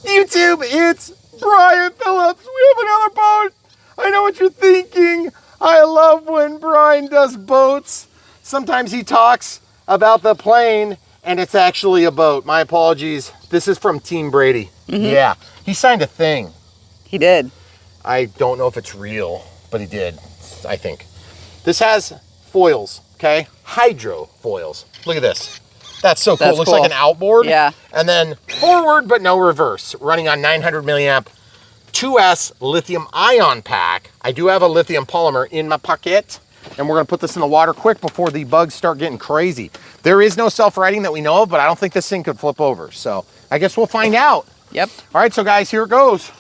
YouTube, it's Brian Phillips. We have another boat. I know what you're thinking. I love when Brian does boats. Sometimes he talks about the plane and it's actually a boat. My apologies. This is from Team Brady. Yeah, he signed a thing. He did. I don't know if it's real, but he did, I think. This has foils, okay? Hydrofoils. Look at this. That's so cool. It looks like an outboard. Yeah. And then forward, but no reverse. Running on 900 milliamp 2S lithium ion pack. I do have a lithium polymer in my pocket, and we're gonna put this in the water quick before the bugs start getting crazy. There is no self-righting that we know of, but I don't think this thing could flip over. So I guess we'll find out. Yep. All right, so guys, here it goes.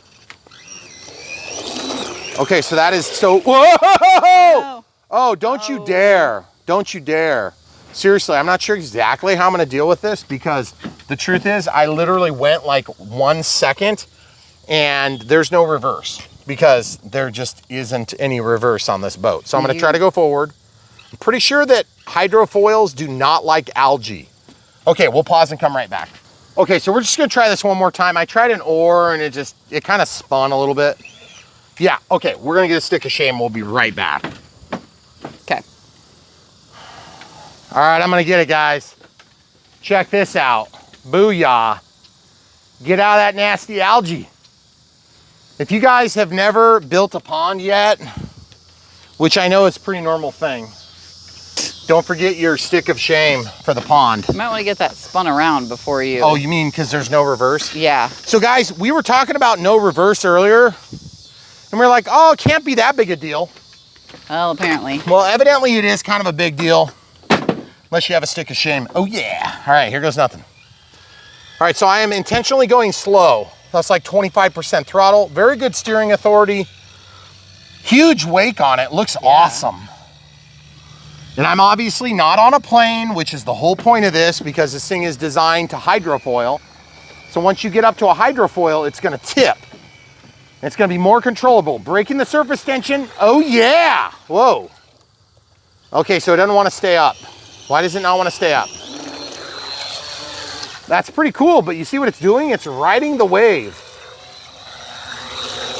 Okay, so that is so, whoa! No. Oh, don't you dare. Don't you dare. Seriously, I'm not sure exactly how I'm gonna deal with this because the truth is I literally went like 1 second and there's no reverse because there just isn't any reverse on this boat. So I'm gonna try to go forward. I'm pretty sure that hydrofoils do not like algae. Okay, we'll pause and come right back. Okay, so we're just gonna try this one more time. I tried an oar and it kind of spun a little bit. Yeah, okay, we're gonna get a stick of shame. We'll be right back. Okay. All right, I'm gonna get it, guys. Check this out. Booyah. Get out of that nasty algae. If you guys have never built a pond yet, which I know is a pretty normal thing, don't forget your stick of shame for the pond. You might want to get that spun around before you... Oh, you mean because there's no reverse? Yeah. So guys, we were talking about no reverse earlier, and we're like, oh, it can't be that big a deal. Well, apparently. Well, evidently it is kind of a big deal, unless you have a stick of shame. Oh yeah. All right, here goes nothing. All right, so I am intentionally going slow. That's like 25% throttle. Very good steering authority. Huge wake on it, looks awesome. And I'm obviously not on a plane, which is the whole point of this because this thing is designed to hydrofoil. So once you get up to a hydrofoil, it's gonna tip. It's gonna be more controllable. Breaking the surface tension, oh yeah, whoa. Okay, so it doesn't wanna stay up. Why does it not wanna stay up? That's pretty cool, but you see what it's doing? It's riding the wave.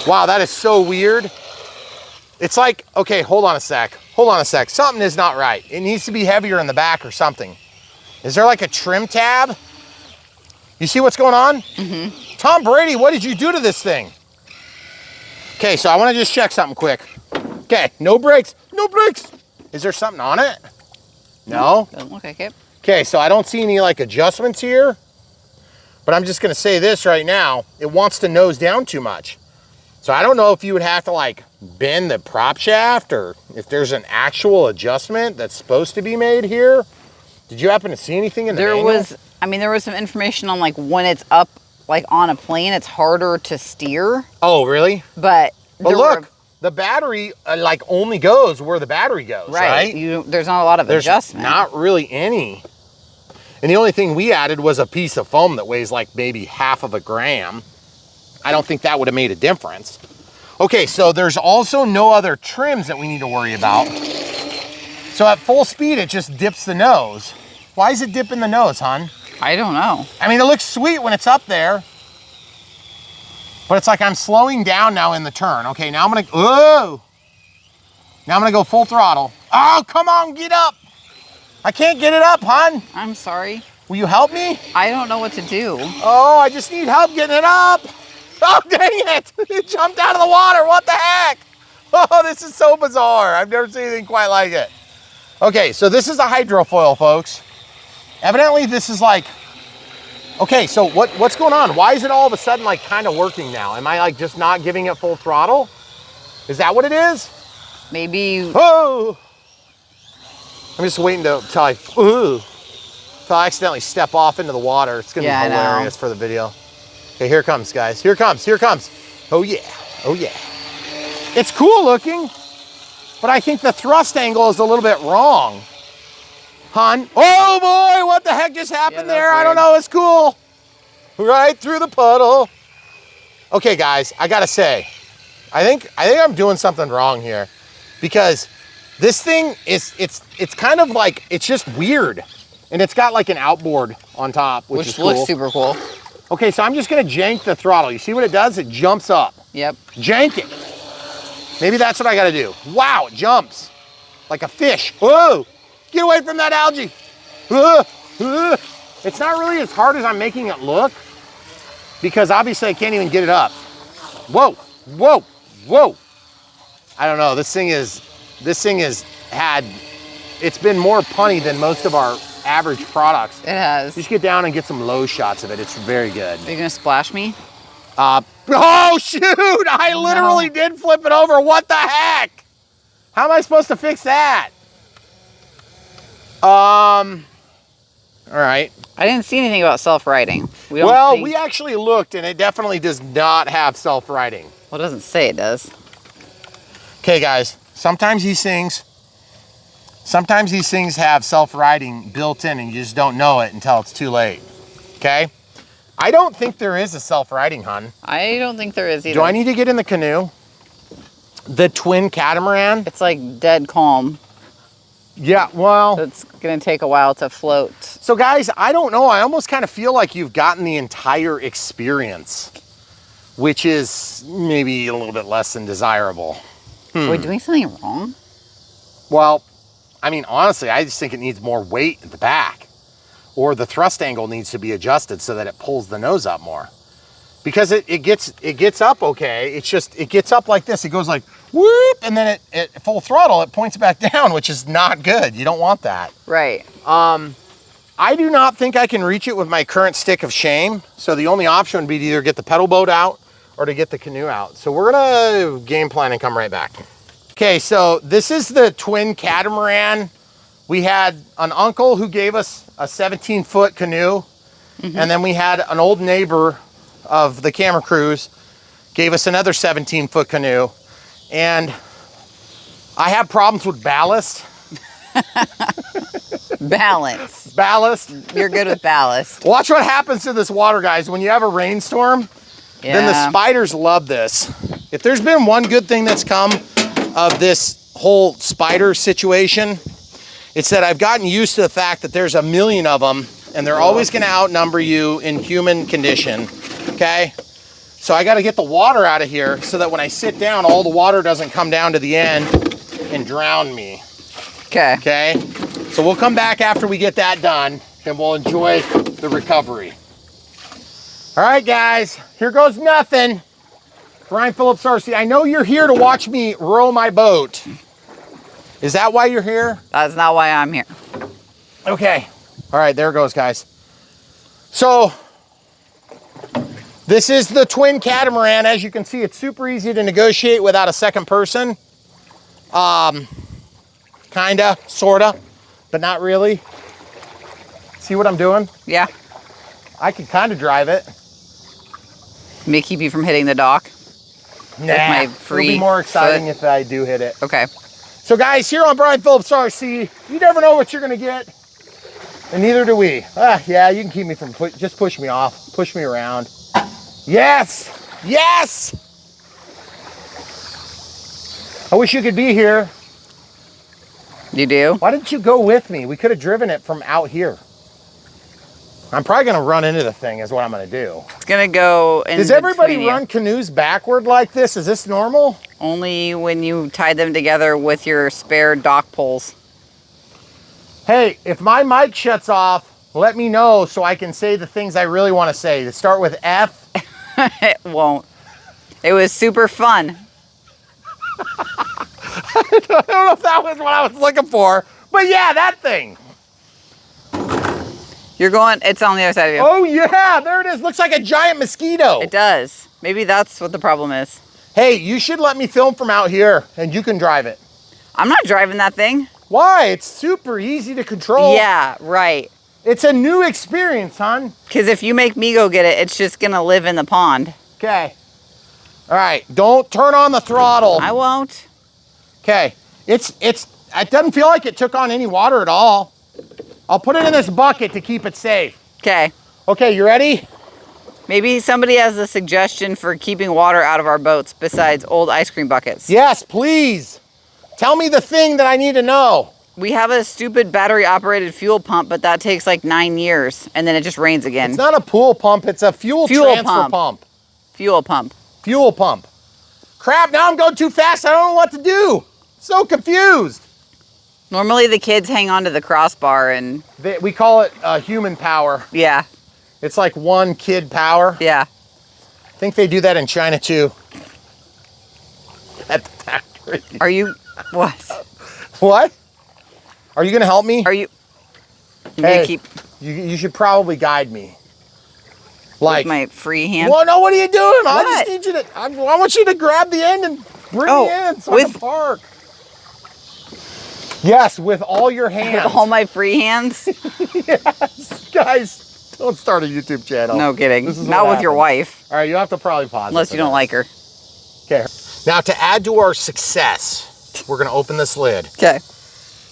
Wow, that is so weird. It's like, okay, hold on a sec. Hold on a sec, something is not right. It needs to be heavier in the back or something. Is there like a trim tab? You see what's going on? Tom Brady, what did you do to this thing? Okay, so I wanna just check something quick. Okay, no brakes, no brakes. Is there something on it? No? Doesn't look like it. Okay, so I don't see any like adjustments here, but I'm just gonna say this right now, it wants to nose down too much. So I don't know if you would have to like bend the prop shaft or if there's an actual adjustment that's supposed to be made here. Did you happen to see anything in the manual? There was some information on like when it's up like on a plane, it's harder to steer. Oh, really? But look, the battery like only goes where the battery goes, right? There's not a lot of adjustment. Not really any. And the only thing we added was a piece of foam that weighs like maybe half of a gram. I don't think that would have made a difference. Okay, so there's also no other trims that we need to worry about. So at full speed, it just dips the nose. Why is it dipping the nose, hon? I don't know. I mean, it looks sweet when it's up there, but it's like I'm slowing down now in the turn. Okay, now I'm gonna, oh! Now I'm gonna go full throttle. Oh, come on, get up! I can't get it up, hon. I'm sorry. Will you help me? I don't know what to do. Oh, I just need help getting it up. Oh, dang it. It jumped out of the water. What the heck? Oh, this is so bizarre. I've never seen anything quite like it. Okay, so this is a hydrofoil, folks. Evidently, this is like, okay, so what's going on? Why is it all of a sudden like kind of working now? Am I like just not giving it full throttle? Is that what it is? Maybe. Oh! I'm just waiting till I accidentally step off into the water. It's gonna be hilarious for the video. Okay, here it comes, guys. Here it comes, here it comes. Oh yeah, oh yeah. It's cool looking, but I think the thrust angle is a little bit wrong. Hon, oh boy, what the heck just happened there? I don't know, it's cool. Right through the puddle. Okay, guys, I gotta say, I think I'm doing something wrong here because this thing is, it's kind of like, it's just weird. And it's got like an outboard on top, which is cool. Looks super cool. Okay, so I'm just gonna jank the throttle. You see what it does? It jumps up. Yep. Jank it. Maybe that's what I gotta do. Wow, it jumps like a fish. Whoa, get away from that algae. It's not really as hard as I'm making it look because obviously I can't even get it up. Whoa, whoa, whoa. I don't know, this thing is it's been more punny than most of our average products. It has. Just get down and get some low shots of it. It's very good. Are you gonna splash me? Oh shoot, I literally did flip it over. What the heck? How am I supposed to fix that? All right. I didn't see anything about self-righting. We actually looked and it definitely does not have self-righting. Well, it doesn't say it does. Okay guys, sometimes these things have self-righting built in and you just don't know it until it's too late, okay? I don't think there is a self-righting, hun. I don't think there is either. Do I need to get in the canoe? The twin catamaran? It's like dead calm. Yeah, well. It's gonna take a while to float. So guys, I don't know. I almost kind of feel like you've gotten the entire experience, which is maybe a little bit less than desirable. Are we doing something wrong? Well, I mean, honestly, I just think it needs more weight at the back. Or the thrust angle needs to be adjusted so that it pulls the nose up more. Because it gets up okay. It's just, it gets up like this. It goes like, whoop, and then it full throttle, it points back down, which is not good. You don't want that. Right. I do not think I can reach it with my current stick of shame. So the only option would be to either get the pedal boat out or to get the canoe out. So we're gonna game plan and come right back. Okay, so this is the twin catamaran. We had an uncle who gave us a 17-foot canoe. And then we had an old neighbor of the camera crews gave us another 17-foot canoe. And I have problems with ballast. Balance. Ballast. You're good with ballast. Watch what happens to this water, guys. When you have a rainstorm, then the spiders love this. If there's been one good thing that's come of this whole spider situation, it's that I've gotten used to the fact that there's a million of them and they're always gonna outnumber you in human condition, okay? So I gotta get the water out of here so that when I sit down, all the water doesn't come down to the end and drown me. Okay. Okay, so we'll come back after we get that done and we'll enjoy the recovery. All right, guys, here goes nothing. BrianPhillipsRC, I know you're here to watch me row my boat. Is that why you're here? That's not why I'm here. Okay, all right, there it goes, guys. So, this is the twin catamaran. As you can see, it's super easy to negotiate without a second person. Kinda, sorta, but not really. See what I'm doing? Yeah. I can kind of drive it. May keep you from hitting the dock. Nah, my it'll free be more exciting foot. if I do hit it. Okay. So guys, here on BrianPhillipsRC, you never know what you're gonna get, and neither do we. Yeah, you can keep me from, just push me off, push me around. Yes, yes! I wish you could be here. You do? Why didn't you go with me? We could have driven it from out here. I'm probably gonna run into the thing is what I'm gonna do. It's gonna go in Does everybody between you. run canoes backward like this? Is this normal? Only when you tie them together with your spare dock poles. Hey, if my mic shuts off, let me know so I can say the things I really want to say. To start with F. It won't. It was super fun. I don't know if that was what I was looking for, but yeah, that thing. You're going, it's on the other side of you. Oh yeah, there it is. Looks like a giant mosquito. It does. Maybe that's what the problem is. Hey, you should let me film from out here and you can drive it. I'm not driving that thing. Why? It's super easy to control. Yeah, right. It's a new experience, hon. Because if you make me go get it, it's just gonna live in the pond. Okay. All right, don't turn on the throttle. I won't. Okay, it doesn't feel like it took on any water at all. I'll put it in this bucket to keep it safe. Okay. Okay, you ready? Maybe somebody has a suggestion for keeping water out of our boats besides old ice cream buckets. Yes, please. Tell me the thing that I need to know. We have a stupid battery operated fuel pump, but that takes like 9 years and then it just rains again. It's not a pool pump, it's a fuel transfer pump. Fuel pump. Fuel pump. Crap, now I'm going too fast. I don't know what to do. So confused. Normally the kids hang onto the crossbar and... We call it human power. Yeah. It's like one kid power. Yeah. I think they do that in China too. At the factory. Are you... What? What? Are you gonna help me? Are you... Hey, you should probably guide me. Like with my free hand? Well, no, what are you doing? What? I just need you to, I want you to grab the end and bring me in so I can park. Yes, with all your hands. With all my free hands? Yes, guys, don't start a YouTube channel. No kidding. This is not with your wife. All right, you have to probably pause. Unless you don't like her. Okay. Now to add to our success, we're gonna open this lid. Okay.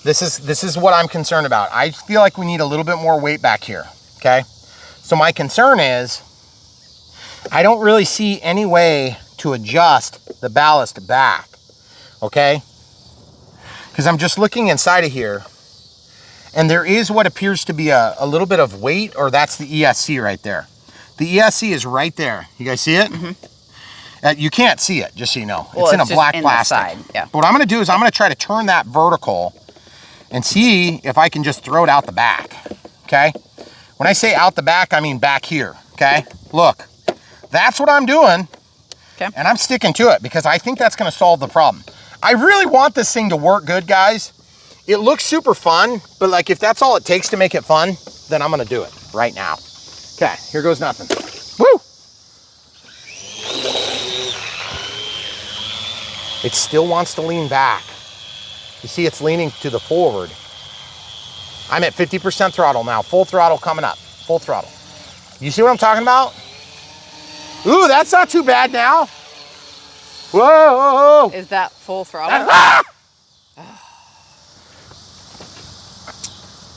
This is what I'm concerned about. I feel like we need a little bit more weight back here, okay? So my concern is, I don't really see any way to adjust the ballast back, okay? Because I'm just looking inside of here, and there is what appears to be a little bit of weight, or that's the ESC right there. The ESC is right there. You guys see it? Mm-hmm. You can't see it, just so you know. Well, it's in a black plastic. Side, yeah. But what I'm gonna do is I'm gonna try to turn that vertical and see if I can just throw it out the back, okay? When I say out the back, I mean back here, okay? Look, that's what I'm doing, okay. And I'm sticking to it because I think that's gonna solve the problem. I really want this thing to work good, guys. It looks super fun, but like if that's all it takes to make it fun, then I'm gonna do it right now. Okay, here goes nothing. Woo! It still wants to lean back. You see it's leaning to the forward. I'm at 50% throttle now. Full throttle coming up. Full throttle. You see what I'm talking about? Ooh, that's not too bad now. Whoa! Is that full throttle?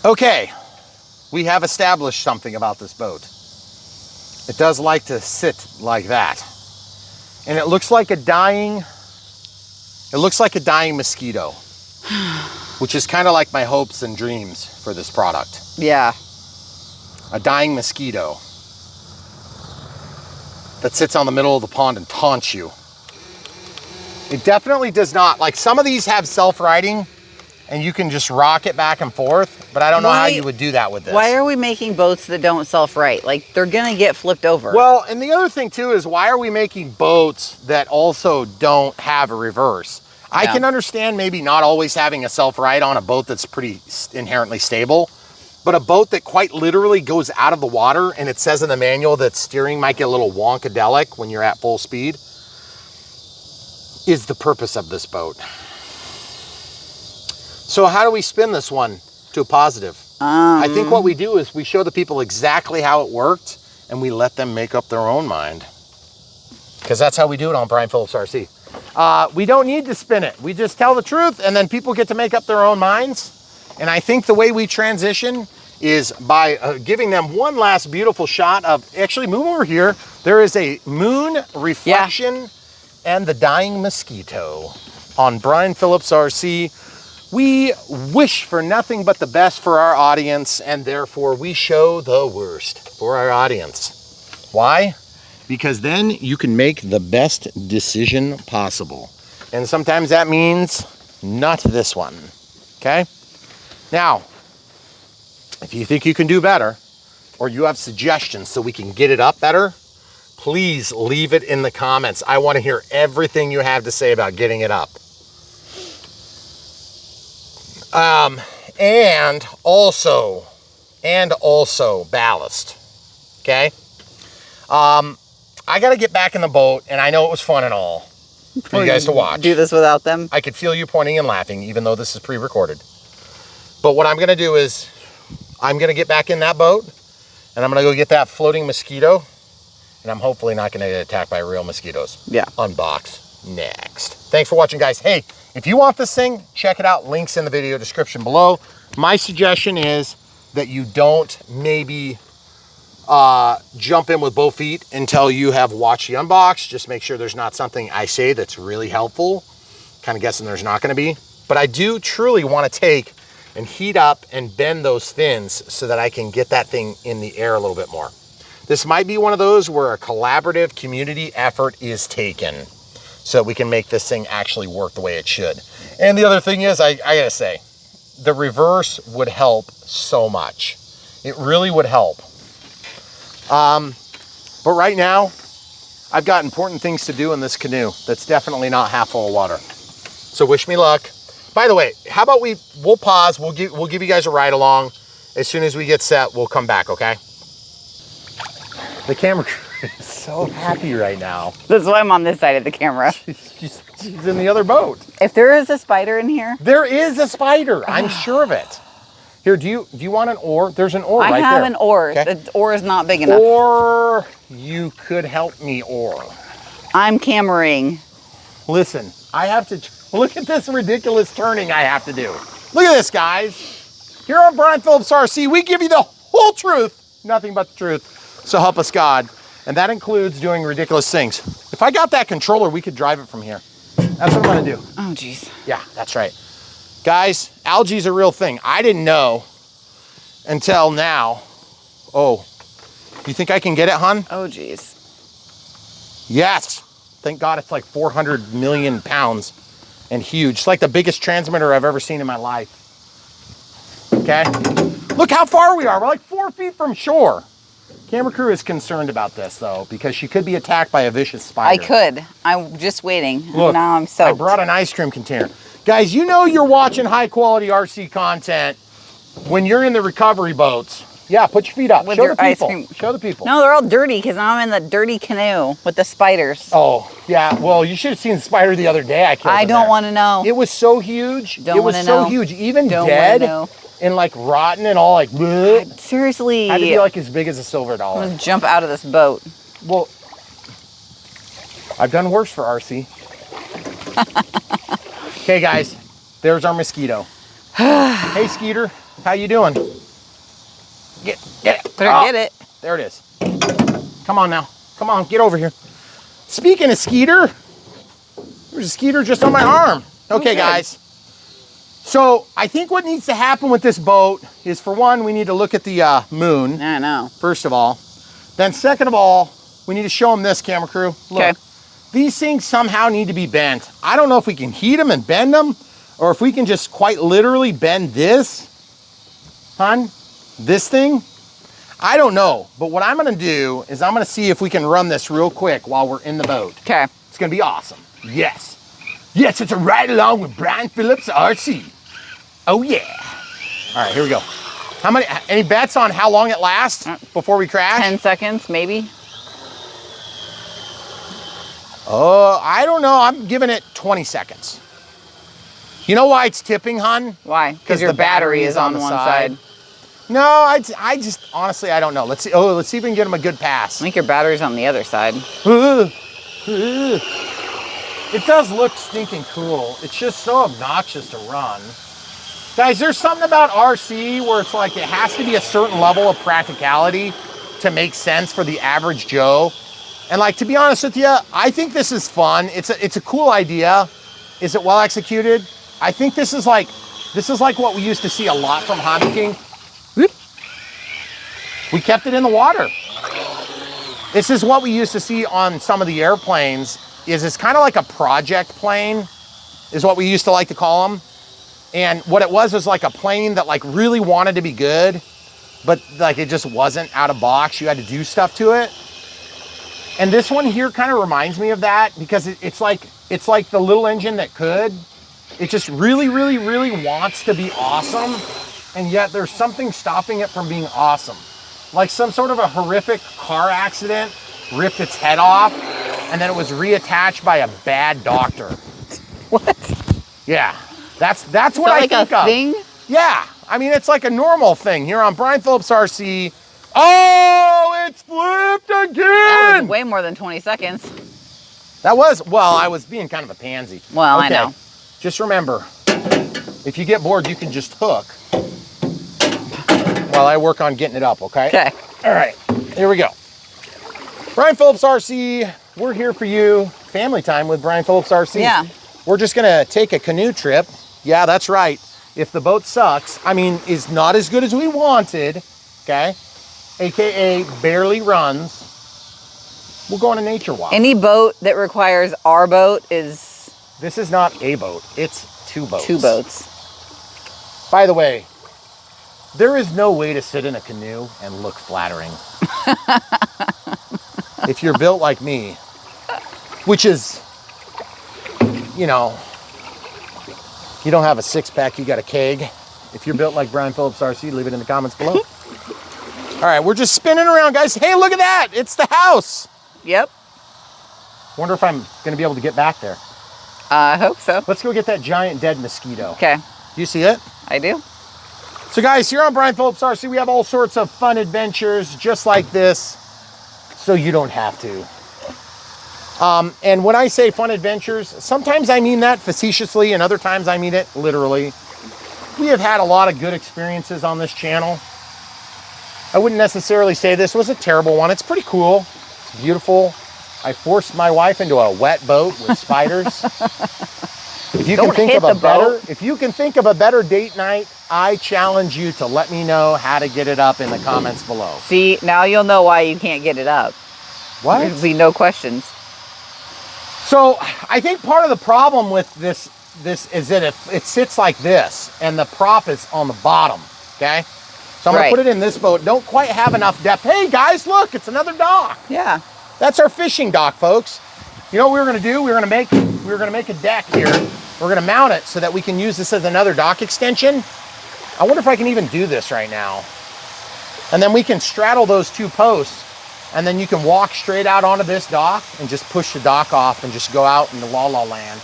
Okay, we have established something about this boat. It does like to sit like that. And it looks like a dying mosquito. Which is kind of like my hopes and dreams for this product. Yeah. A dying mosquito that sits on the middle of the pond and taunts you. It definitely does not. Like some of these have self-righting and you can just rock it back and forth, but I don't know how you would do that with this. Why are we making boats that don't self-right? Like they're gonna get flipped over. Well, and the other thing too is why are we making boats that also don't have a reverse? I can understand maybe not always having a self-right on a boat that's pretty inherently stable, but a boat that quite literally goes out of the water and it says in the manual that steering might get a little wonkadelic when you're at full speed is the purpose of this boat. So how do we spin this one to a positive? I think what we do is we show the people exactly how it worked and we let them make up their own mind. Because that's how we do it on BrianPhillipsRC. We don't need to spin it. We just tell the truth and then people get to make up their own minds. And I think the way we transition is by giving them one last beautiful shot of, actually move over here. There is a moon reflection and the dying mosquito on BrianPhillipsRC. We wish for nothing but the best for our audience and therefore we show the worst for our audience. Why? Because then you can make the best decision possible. And sometimes that means not this one, okay? Now, if you think you can do better, or you have suggestions so we can get it up better, please leave it in the comments. I wanna hear everything you have to say about getting it up. And also ballast, okay? I got to get back in the boat, and I know it was fun and all for you guys to watch. Do this without them? I could feel you pointing and laughing, even though this is pre-recorded. But what I'm going to do is I'm going to get back in that boat, and I'm going to go get that floating mosquito, and I'm hopefully not going to get attacked by real mosquitoes. Yeah. Unbox next. Thanks for watching, guys. Hey, if you want this thing, check it out. Links in the video description below. My suggestion is that you don't maybe jump in with both feet until you have watched the unbox. Just make sure there's not something I say that's really helpful. Kind of guessing there's not going to be. But I do truly want to take and heat up and bend those fins so that I can get that thing in the air a little bit more. This might be one of those where a collaborative community effort is taken so we can make this thing actually work the way it should. And the other thing is, I gotta say, the reverse would help so much. It really would help. But right now, I've got important things to do in this canoe that's definitely not half full of water. So wish me luck. By the way, how about we'll pause, we'll give you guys a ride along. As soon as we get set, we'll come back, okay? The camera crew is so happy right now. That's why I'm on this side of the camera. She's in the other boat. If there is a spider in here. There is a spider, I'm sure of it. Here, do you want an oar? There's an oar right there. I have an oar. Okay. The oar is not big enough. Or you could help me oar. I'm cameraing. Listen, I have to, look at this ridiculous turning I have to do. Look at this, guys. Here on BrianPhillipsRC, we give you the whole truth, nothing but the truth. So help us God. And that includes doing ridiculous things. If I got that controller, we could drive it from here. That's what I'm gonna do. Oh, geez. Yeah, that's right. Guys, algae's a real thing. I didn't know until now. Oh, you think I can get it, hon? Oh, geez. Yes. Thank God it's like 400 million pounds and huge. It's like the biggest transmitter I've ever seen in my life. Okay? Look how far we are. We're like 4 feet from shore. Camera crew is concerned about this though, because she could be attacked by a vicious spider. I could. I'm just waiting. Look, now I'm soaked. I brought an ice cream container. Guys, you know you're watching high quality RC content when you're in the recovery boats. Yeah, put your feet up. With Show your the ice people. cream. Show the people. No, they're all dirty because I'm in the dirty canoe with the spiders. Oh, yeah. Well, you should have seen the spider the other day. I don't want to know. It was so huge. Don't it was wanna so know. huge. Even Don't dead wanna know. and like rotten and all like, bleh. Seriously. Had to be like as big as a silver I'm dollar. gonna jump out of this boat. Well, I've done worse for RC. Okay, guys, there's our mosquito. Hey, Skeeter, how you doing? Get it. Better get it. There it is. Come on now. Come on, get over here. Speaking of Skeeter, there's a Skeeter just on my arm. Okay, guys. So I think what needs to happen with this boat is, for one, we need to look at the moon. I know. First of all. Then second of all, we need to show them this, camera crew. Look, okay. These things somehow need to be bent. I don't know if we can heat them and bend them, or if we can just quite literally bend this, hon, this thing. I don't know, but what I'm gonna do is I'm gonna see if we can run this real quick while we're in the boat. Okay. It's gonna be awesome. Yes. Yes, it's a ride along with BrianPhillipsRC. Oh yeah. All right, here we go. Any bets on how long it lasts before we crash? 10 seconds, maybe. Oh, I don't know. I'm giving it 20 seconds. You know why it's tipping, hon? Why? Because your battery is on one side. No, I just, honestly, I don't know. Let's see. Oh, let's see if we can get him a good pass. I think your battery's on the other side. It does look stinking cool. It's just so obnoxious to run. Guys, there's something about RC where it's like it has to be a certain level of practicality to make sense for the average Joe. And like, to be honest with you, I think this is fun. It's a cool idea. Is it well executed? I think this is like what we used to see a lot from Hobby King. Whoop. We kept it in the water. This is what we used to see on some of the airplanes. Is it's kind of like a project plane, is what we used to like to call them. And what it was like a plane that like really wanted to be good, but like it just wasn't out of box. You had to do stuff to it. And this one here kind of reminds me of that, because it's like the little engine that could. It just really, really, really wants to be awesome, and yet there's something stopping it from being awesome. Like some sort of a horrific car accident ripped its head off, and then it was reattached by a bad doctor. What? Yeah, that's what I think of. Like a thing? Yeah, I mean, it's like a normal thing here on BrianPhillipsRC. Oh, it's flipped again! That was way more than 20 seconds. That was, well, I was being kind of a pansy. Well, okay. I know. Just remember, if you get bored, you can just hook while I work on getting it up, okay? Okay. All right, here we go. BrianPhillipsRC, we're here for you. Family time with BrianPhillipsRC. Yeah. We're just gonna take a canoe trip. Yeah, that's right. if the boat sucks, I mean, is not as good as we wanted, okay, AKA barely runs, we'll go on a nature walk. Any boat that requires our boat is... This is not a boat, it's 2 boats. 2 boats. By the way, there is no way to sit in a canoe and look flattering. If you're built like me, which is, you know, you don't have a 6-pack, you got a keg. If you're built like BrianPhillipsRC, leave it in the comments below. All right, we're just spinning around, guys. Hey, look at that. It's the house. Yep. Wonder if I'm going to be able to get back there. I hope so. Let's go get that giant dead mosquito. Okay. Do you see it? I do. So guys, here on BrianPhillipsRC, we have all sorts of fun adventures just like this, so you don't have to. And when I say fun adventures, sometimes I mean that facetiously and other times I mean it literally. We have had a lot of good experiences on this channel. I wouldn't necessarily say this was a terrible one. It's pretty cool. It's beautiful. I forced my wife into a wet boat with spiders. If you can think of a better, if you can think of a better date night, I challenge you to let me know how to get it up in the comments below. See, now you'll know why you can't get it up. What? There'll be no questions. So I think part of the problem with this is that it sits like this and the prop is on the bottom, okay? So I'm gonna put it in this boat. Don't quite have enough depth. Hey guys, look, it's another dock. Yeah. That's our fishing dock, folks. You know what we were gonna do? We were gonna make a deck here. We're gonna mount it so that we can use this as another dock extension. I wonder if I can even do this right now. And then we can straddle those 2 posts and then you can walk straight out onto this dock and just push the dock off and just go out into La La Land.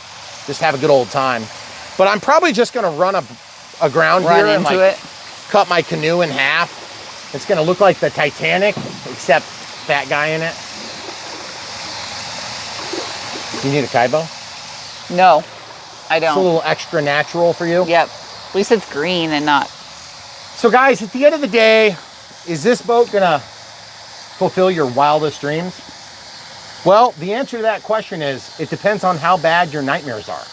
Just have a good old time. But I'm probably just gonna run aground here and like cut my canoe in half. It's gonna look like the Titanic, except fat guy in it. You need a kaibo? No, I don't. It's a little extra natural for you? Yep. At least it's green and not... So guys, at the end of the day, is this boat gonna fulfill your wildest dreams? Well, the answer to that question is, it depends on how bad your nightmares are.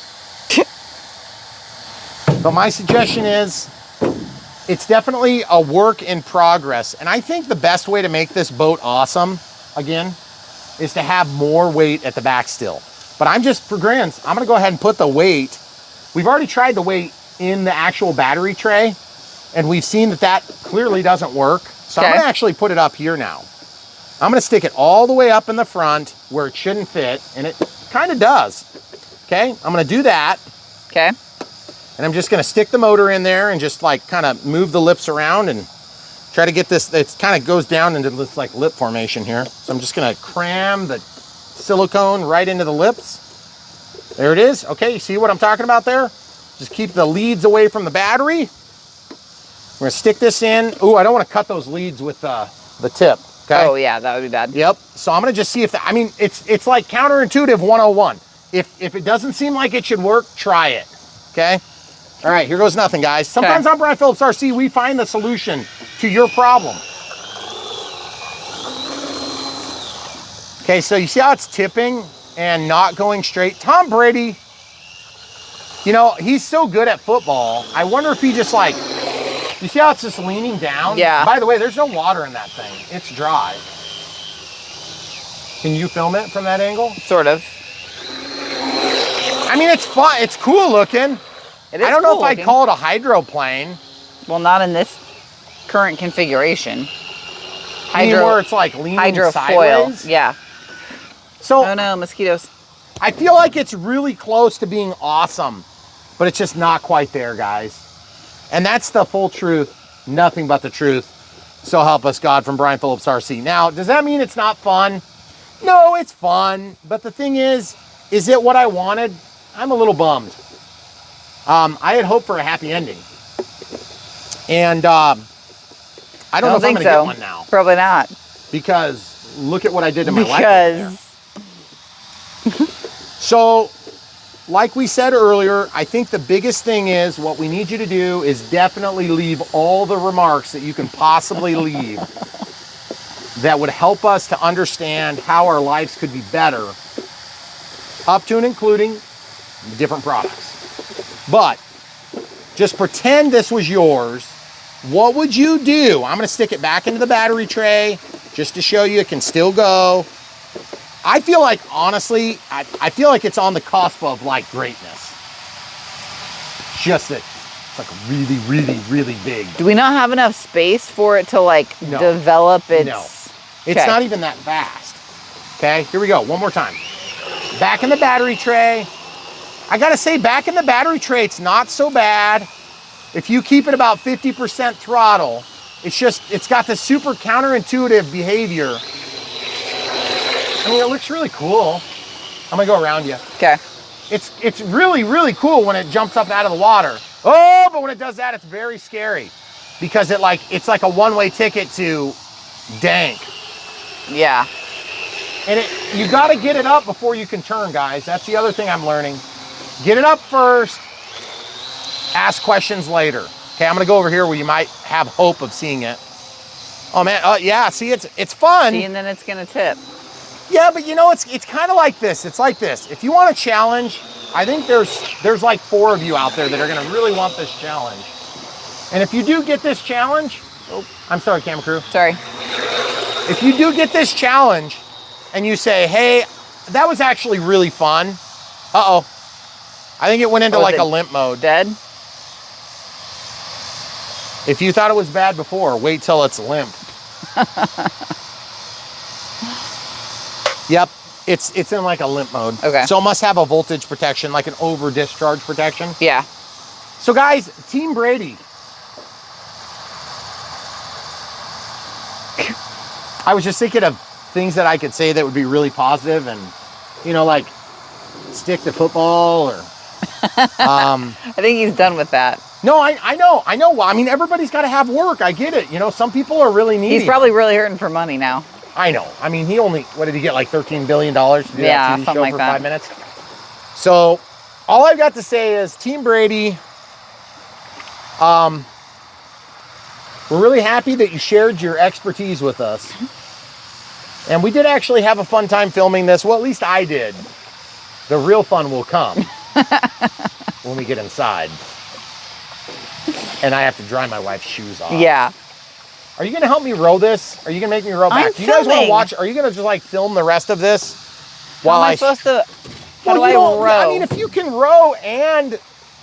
But my suggestion is, it's definitely a work in progress. And I think the best way to make this boat awesome, again, is to have more weight at the back still. But I'm just, for grins, I'm gonna go ahead and put the weight. We've already tried the weight in the actual battery tray, and we've seen that that clearly doesn't work. So I'm gonna actually put it up here now. I'm gonna stick it all the way up in the front where it shouldn't fit, and it kind of does. Okay, I'm gonna do that. Okay. And I'm just gonna stick the motor in there and just like kind of move the lips around and try to get this, it kind of goes down into this like lip formation here. So I'm just gonna cram the silicone right into the lips. There it is. Okay, you see what I'm talking about there? Just keep the leads away from the battery. We're gonna stick this in. Ooh, I don't wanna cut those leads with the tip, okay? Oh yeah, that would be bad. Yep, so I'm gonna just see if, I mean, it's like counterintuitive 101. If it doesn't seem like it should work, try it, okay? All right, here goes nothing, guys. Sometimes on BrianPhillipsRC, we find the solution to your problem. Okay, so you see how it's tipping and not going straight? Tom Brady, you know, he's so good at football. I wonder if he just like, you see how it's just leaning down? Yeah. By the way, there's no water in that thing. It's dry. Can you film it from that angle? Sort of. I mean, it's fun. It's cool looking. It is I don't know cool if looking. I'd call it a hydroplane. Well, not in this current configuration. I mean, where it's like leaning Hydrofoil. sideways. Yeah. So Oh no, mosquitoes. I feel like it's really close to being awesome, but it's just not quite there, guys. And that's the full truth, nothing but the truth. So help us God from BrianPhillipsRC. Now, does that mean it's not fun? No, it's fun. But the thing is it what I wanted? I'm a little bummed. I had hoped for a happy ending. And I don't know if I'm gonna get one now. Probably not. Because look at what I did to my life. Because. So, like we said earlier, I think the biggest thing is what we need you to do is definitely leave all the remarks that you can possibly leave that would help us to understand how our lives could be better, up to and including different products. But Just pretend this was yours. What would you do? I'm gonna stick it back into the battery tray just to show you it can still go. I feel like, honestly, I feel like it's on the cusp of like greatness. Just that it's like really, really, really big. Do we not have enough space for it to like develop its... No, it's not even that fast. Okay, here we go, one more time. Back in the battery tray. I gotta say, back in the battery tray, it's not so bad. If you keep it about 50% throttle, it's got this super counterintuitive behavior. I mean, it looks really cool. I'm gonna go around you. Okay. It's really, really cool when it jumps up out of the water. Oh, but when it does that, it's very scary because it's like a one-way ticket to dank. Yeah. And you gotta get it up before you can turn, guys. That's the other thing I'm learning. Get it up first, ask questions later. Okay, I'm gonna go over here where you might have hope of seeing it. Oh man, yeah, see, it's fun. See, and then it's gonna tip. Yeah, but you know, it's kind of like this. It's like this. If you want a challenge, I think there's like 4 of you out there that are gonna really want this challenge. And if you do get this challenge, oh, I'm sorry, camera crew. Sorry. If you do get this challenge and you say, hey, that was actually really fun. Uh-oh. I think it went into like a limp mode. Dead? If you thought it was bad before, wait till it's limp. Yep, it's in like a limp mode. Okay. So it must have a voltage protection, like an over discharge protection. Yeah. So guys, Team Brady. I was just thinking of things that I could say that would be really positive and, you know, like stick to football or... I think he's done with that. No, I know. Well, I mean, everybody's got to have work. I get it. You know, some people are really needy. He's probably really hurting for money now. I know. I mean, what did he get, like $13 billion to do that TV show like for that. 5 minutes? So, all I've got to say is, Team Brady, we're really happy that you shared your expertise with us. And we did actually have a fun time filming this. Well, at least I did. The real fun will come when we get inside. And I have to dry my wife's shoes off. Yeah. Are you going to help me row this? Are you going to make me row back? Do you guys want to watch? Are you going to just like film the rest of this? How am I supposed to? How do I row? I mean, if you can row, and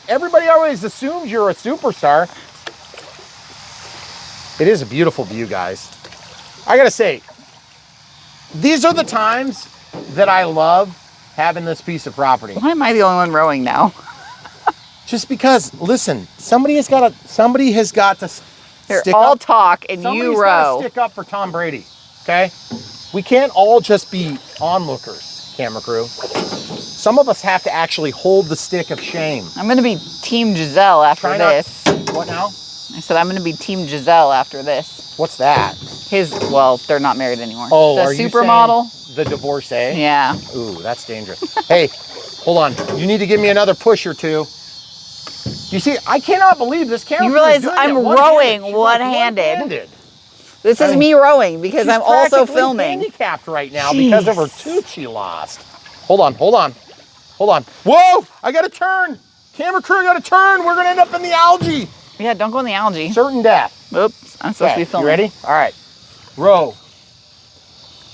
everybody always assumes you're a superstar. It is a beautiful view, guys. I got to say, these are the times that I love having this piece of property. Why am I the only one rowing now? Just because, listen, somebody has got to Here, stick I'll up. talk and Somebody's you gotta row. stick up for Tom Brady, okay? We can't all just be onlookers, camera crew. Some of us have to actually hold the stick of shame. I'm going to be Team Giselle after this. What now? I said I'm going to be Team Giselle after this. What's that? Well, they're not married anymore. Oh, the are you supermodel? saying the divorcee? Yeah. Ooh, that's dangerous. Hey, hold on. You need to give me another push or two. You see, I cannot believe this camera. You realize I'm rowing one-handed. This is me rowing because I'm also filming. Handicapped right now because of her tooth she lost. Hold on. Whoa! I got to turn. Camera crew, I got to turn. We're gonna end up in the algae. Yeah, don't go in the algae. Certain death. Oops, I'm supposed to be filming. You ready? All right. Row.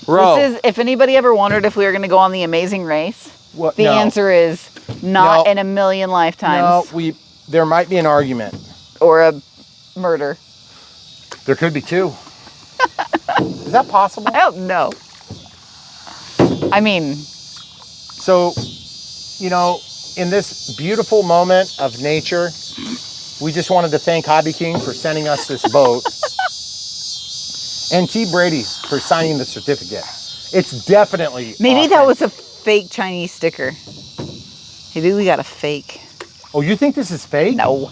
This is, if anybody ever wondered if we were going to go on the Amazing Race, the answer is not in a million lifetimes. No, there might be an argument. Or a murder. There could be 2. Is that possible? I don't know. I mean. So, you know, in this beautiful moment of nature, we just wanted to thank Hobby King for sending us this boat. And T. Brady for signing the certificate. It's definitely Maybe that was a fake Chinese sticker. Maybe we got a fake. Oh, you think this is fake? No.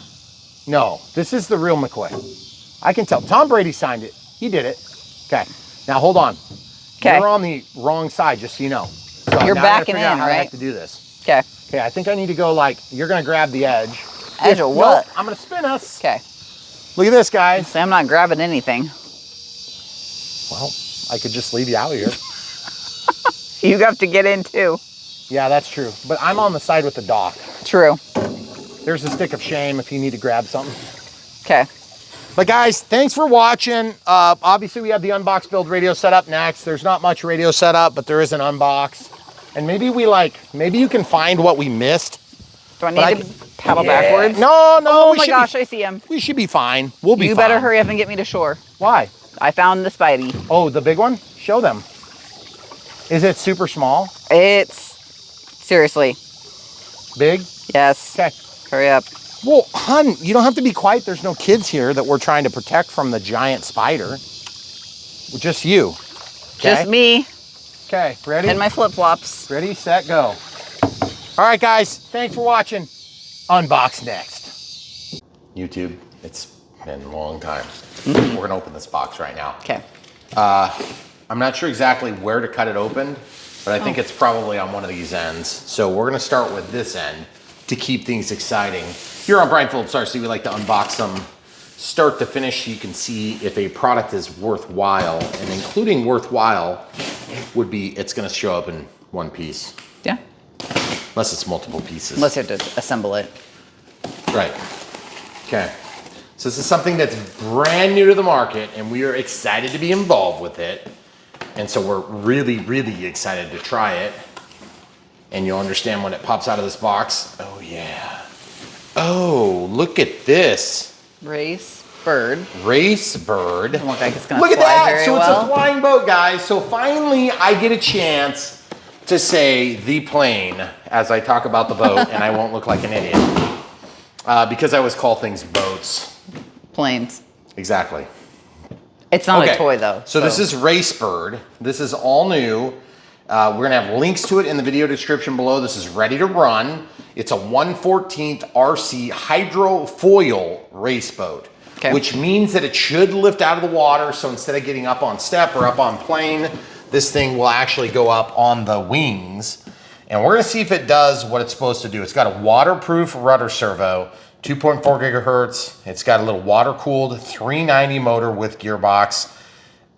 No, this is the real McCoy. I can tell. Tom Brady signed it. He did it. Okay. Now hold on. Okay. You're on the wrong side, just so you know. So you're backing in, how right? I have to do this. Okay. Okay, I think I need to go like, you're going to grab the edge. Edge of what? No, I'm going to spin us. Okay. Look at this, guys. So I'm not grabbing anything. Well, I could just leave you out here. You have to get in too. Yeah, that's true. But I'm on the side with the dock. True. There's a stick of shame if you need to grab something. Okay. But guys, thanks for watching. Obviously, we have the Unbox build radio set up next. There's not much radio set up, but there is an Unbox. And maybe maybe you can find what we missed. Do I need to paddle backwards? No. Oh my gosh, I see him. We should be fine. We'll be fine. You better hurry up and get me to shore. Why? I found the Spidey. Oh, the big one? Show them. Is it super small? It's seriously big. Yes. Okay. Hurry up. Well, hun, you don't have to be quiet. There's no kids here that we're trying to protect from the giant spider. Just you. Okay? Just me. Okay, ready? And my flip-flops. Ready, set, go. All right, guys, thanks for watching. Unbox next. YouTube, it's been a long time. We're gonna open this box right now. Okay. I'm not sure exactly where to cut it open, but I think it's probably on one of these ends. So we're gonna start with this end to keep things exciting. Here on BrianPhillipsRC, we like to unbox them start to finish. You can see if a product is worthwhile, and including worthwhile would be it's gonna show up in one piece. Yeah. Unless it's multiple pieces. Unless you have to assemble it. Right. Okay. So this is something that's brand new to the market, and we are excited to be involved with it. And so we're really, really excited to try it. And you'll understand when it pops out of this box. Oh yeah. Oh, look at this. RaceBird. RaceBird. Doesn't look like it's gonna look at fly that. very So well. it's a flying boat, guys. So finally I get a chance to say the plane as I talk about the boat, and I won't look like an idiot. Because I always call things boats. Planes. Exactly. It's not a toy though. So this is RaceBird. This is all new. We're gonna have links to it in the video description below. This is ready to run. It's a 1/14th RC Hydrofoil race boat, which means that it should lift out of the water. So instead of getting up on step or up on plane, this thing will actually go up on the wings. And we're gonna see if it does what it's supposed to do. It's got a waterproof rudder servo, 2.4 gigahertz. It's got a little water-cooled 390 motor with gearbox.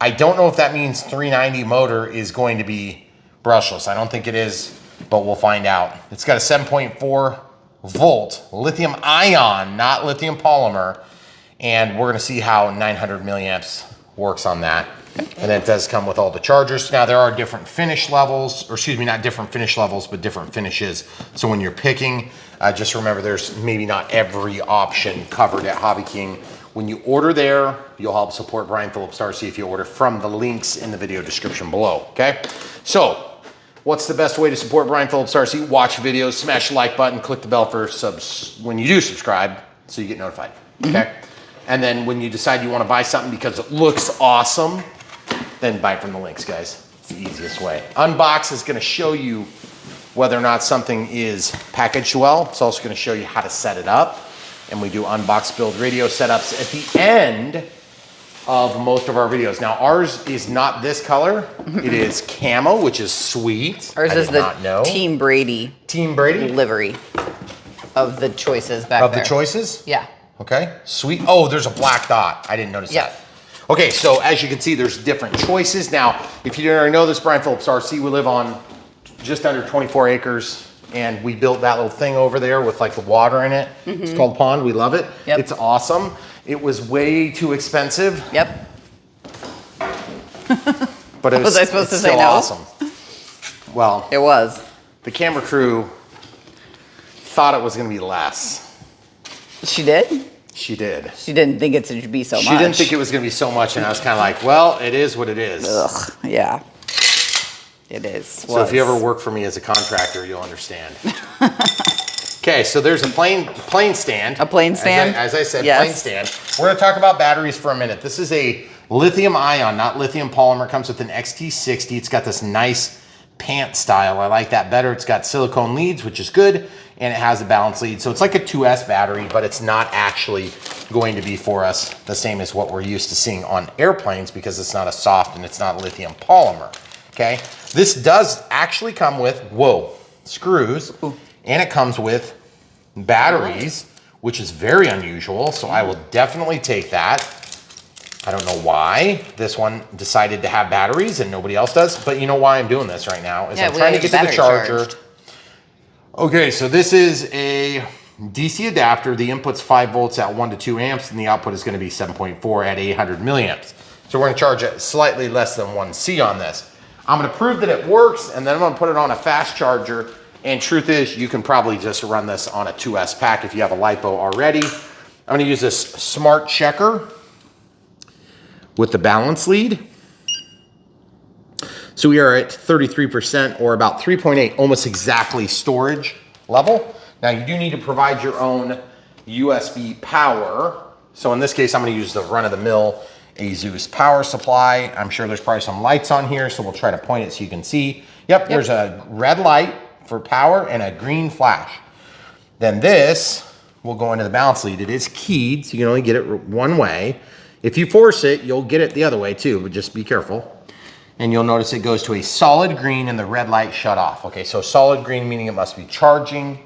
I don't know if that means 390 motor is going to be brushless. I don't think it is, but we'll find out. It's got a 7.4 volt lithium ion, not lithium polymer. And we're gonna see how 900 milliamps works on that. And it does come with all the chargers. Now there are different finish levels, or excuse me, not different finish levels, but different finishes. So when you're picking, just remember there's maybe not every option covered at Hobby King. When you order there, you'll help support BrianPhillipsRC if you order from the links in the video description below, okay? So, what's the best way to support BrianPhillipsRC? Watch videos, smash the like button, click the bell for subs when you do subscribe so you get notified, okay? And then when you decide you wanna buy something because it looks awesome, then buy from the links, guys. It's the easiest way. Unbox is gonna show you whether or not something is packaged well. It's also gonna show you how to set it up. And we do unbox build radio setups at the end of most of our videos. Now ours is not this color. It is camo, which is sweet. Ours is the Team Brady. Team Brady? Livery of the choices back there. Of the choices? Yeah. Okay, sweet. Oh, there's a black dot. I didn't notice that. Okay, so as you can see, there's different choices. Now, if you didn't already know this, BrianPhillipsRC, we live on just under 24 acres, and we built that little thing over there with like the water in it. It's called Pond. We love it. It's awesome. It was way too expensive. But it was, was I supposed to say still no? awesome. Well, it was. The camera crew thought it was going to be less. She did? She did. She didn't think it should be so much. She didn't think it was going to be so much, and I was kind of like, well, it is what it is. Ugh, yeah. It is. So if you ever work for me as a contractor, you'll understand. Okay, so there's a plane stand. A plane stand? As I said, plane stand. We're going to talk about batteries for a minute. This is a lithium ion, not lithium polymer. It comes with an XT60. It's got this nice pant style. I like that better. It's got silicone leads, which is good, and it has a balance lead. So it's like a 2S battery, but it's not actually going to be for us the same as what we're used to seeing on airplanes because it's not a soft and it's not lithium polymer. Okay, this does actually come with, screws, and it comes with batteries, which is very unusual, so I will definitely take that. I don't know why this one decided to have batteries and nobody else does, but you know why I'm doing this right now is I'm trying to get to the charger. Okay, so this is a DC adapter, the input's 5 volts at 1 to 2 amps, and the output is going to be 7.4 at 800 milliamps. So we're going to charge it slightly less than 1C on this. I'm going to prove that it works, and then I'm going to put it on a fast charger. And truth is, you can probably just run this on a 2S pack if you have a LiPo already. I'm going to use this smart checker with the balance lead. So we are at 33% or about 3.8, almost exactly storage level. Now you do need to provide your own USB power. So in this case, I'm going to use the run-of-the-mill ASUS power supply. I'm sure there's probably some lights on here, so we'll try to point it so you can see. Yep, there's a red light for power and a green flash. Then this will go into the balance lead. It is keyed, so you can only get it one way. If you force it, you'll get it the other way too, but just be careful. And you'll notice it goes to a solid green and the red light shut off. Okay, so solid green meaning it must be charging.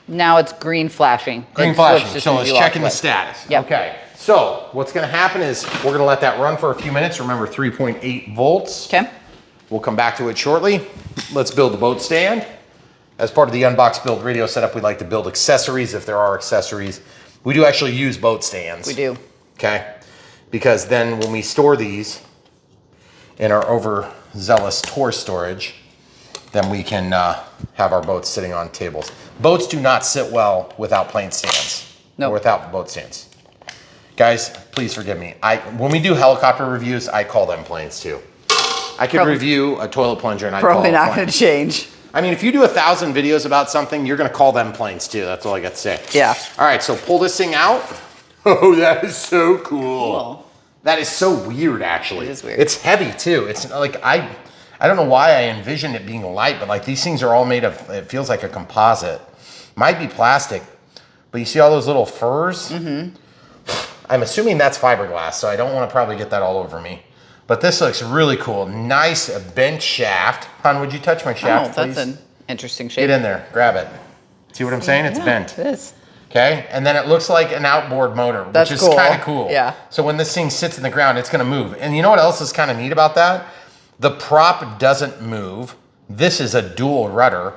Now it's green flashing. Green flashing, so it's checking the status. Yep. Okay, so what's gonna happen is we're gonna let that run for a few minutes. Remember, 3.8 volts. Okay. We'll come back to it shortly. Let's build the boat stand. As part of the Unbox Build radio setup, we like to build accessories if there are accessories. We do actually use boat stands. We do. Okay, because then when we store these in our overzealous tour storage, then we can have our boats sitting on tables. Boats do not sit well without plane stands. No. Or without boat stands. Guys, please forgive me. When we do helicopter reviews, I call them planes too. I could review a toilet plunger and I call it probably not going to change. I mean, if you do 1,000 videos about something, you're going to call them planes too. That's all I got to say. Yeah. All right, so pull this thing out. Oh, that is so cool. That is so weird, actually. It is weird. It's heavy too. It's like, I don't know why I envisioned it being light, but like these things are all made of, it feels like a composite. Might be plastic, but you see all those little furs? Mm-hmm. I'm assuming that's fiberglass, so I don't want to probably get that all over me. But this looks really cool. Nice bent shaft. Hon, would you touch my shaft, please? That's an interesting shape. Get in there, grab it. See what I'm saying? It's bent. It is. Okay, and then it looks like an outboard motor, which is kind of cool. Yeah. So when this thing sits in the ground, it's gonna move. And you know what else is kind of neat about that? The prop doesn't move. This is a dual rudder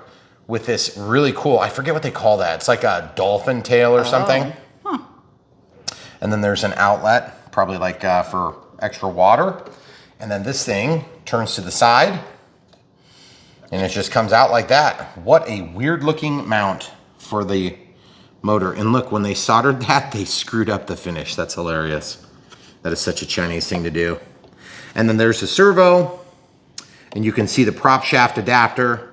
with this really cool, I forget what they call that. It's like a dolphin tail or something. Huh. And then there's an outlet, probably like for extra water. And then this thing turns to the side and it just comes out like that. What a weird looking mount for the motor. And look, when they soldered that, they screwed up the finish. That's hilarious. That is such a Chinese thing to do. And then there's the servo, and you can see the prop shaft adapter.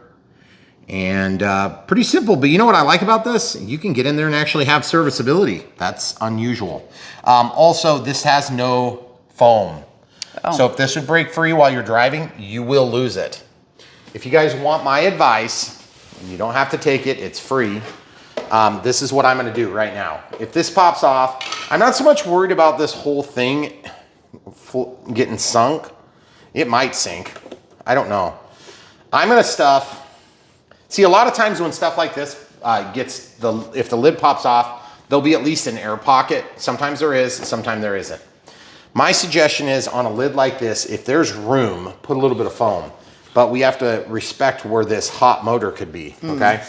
And pretty simple, but you know what I like about this? You can get in there and actually have serviceability. That's unusual. Also, this has no foam. Oh. So if this would break free while you're driving, you will lose it. If you guys want my advice, and you don't have to take it, it's free. This is what I'm gonna do right now. If this pops off, I'm not so much worried about this whole thing getting sunk. It might sink, I don't know. I'm gonna stuff, see a lot of times when stuff like this if the lid pops off, there'll be at least an air pocket. Sometimes there is, sometimes there isn't. My suggestion is on a lid like this, if there's room, put a little bit of foam, but we have to respect where this hot motor could be, okay?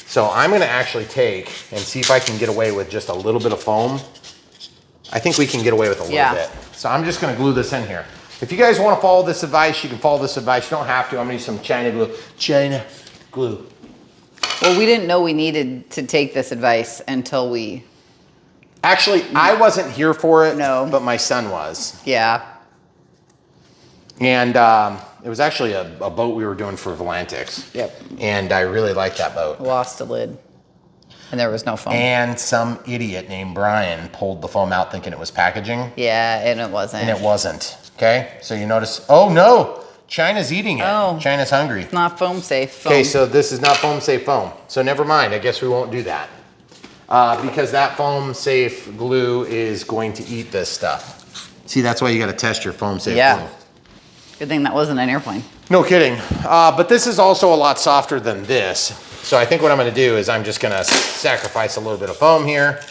So I'm gonna actually take and see if I can get away with just a little bit of foam. I think we can get away with a little bit. So I'm just gonna glue this in here. If you guys wanna follow this advice, you can follow this advice. You don't have to. I'm gonna use some China glue. China glue. Well, we didn't know we needed to take this advice until we... Actually, I wasn't here for it, no, but my son was. Yeah. And it was actually a boat we were doing for Volantics. Yep. And I really liked that boat. Lost a lid. And there was no foam. And some idiot named Brian pulled the foam out thinking it was packaging. Yeah, and it wasn't. And it wasn't. Okay? So you notice, oh no! China's eating it. Oh. China's hungry. It's not foam safe foam. Okay, so this is not foam safe foam. So never mind, I guess we won't do that. Because that foam safe glue is going to eat this stuff. See, that's why you gotta test your foam safe glue. Good thing that wasn't an airplane. No kidding. But this is also a lot softer than this. So I think what I'm gonna do is I'm just gonna sacrifice a little bit of foam here.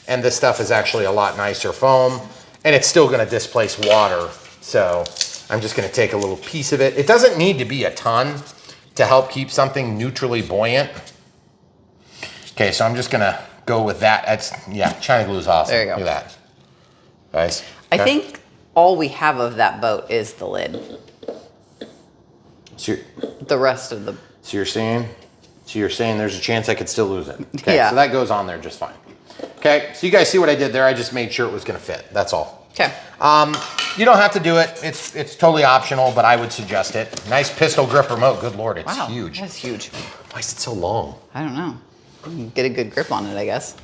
And this stuff is actually a lot nicer foam. And it's still gonna displace water. So I'm just gonna take a little piece of it. It doesn't need to be a ton to help keep something neutrally buoyant. Okay, so I'm just gonna go with that. That's, yeah, China glue is awesome. There you go. Look at that. Guys. I think all we have of that boat is the lid. So the rest of the... So you're saying there's a chance I could still lose it. Okay, yeah. So that goes on there just fine. Okay, so you guys see what I did there? I just made sure it was gonna fit, that's all. Okay. You don't have to do it. It's totally optional, but I would suggest it. Nice pistol grip remote, good Lord, it's huge. That's huge. Why is it so long? I don't know. You can get a good grip on it, I guess.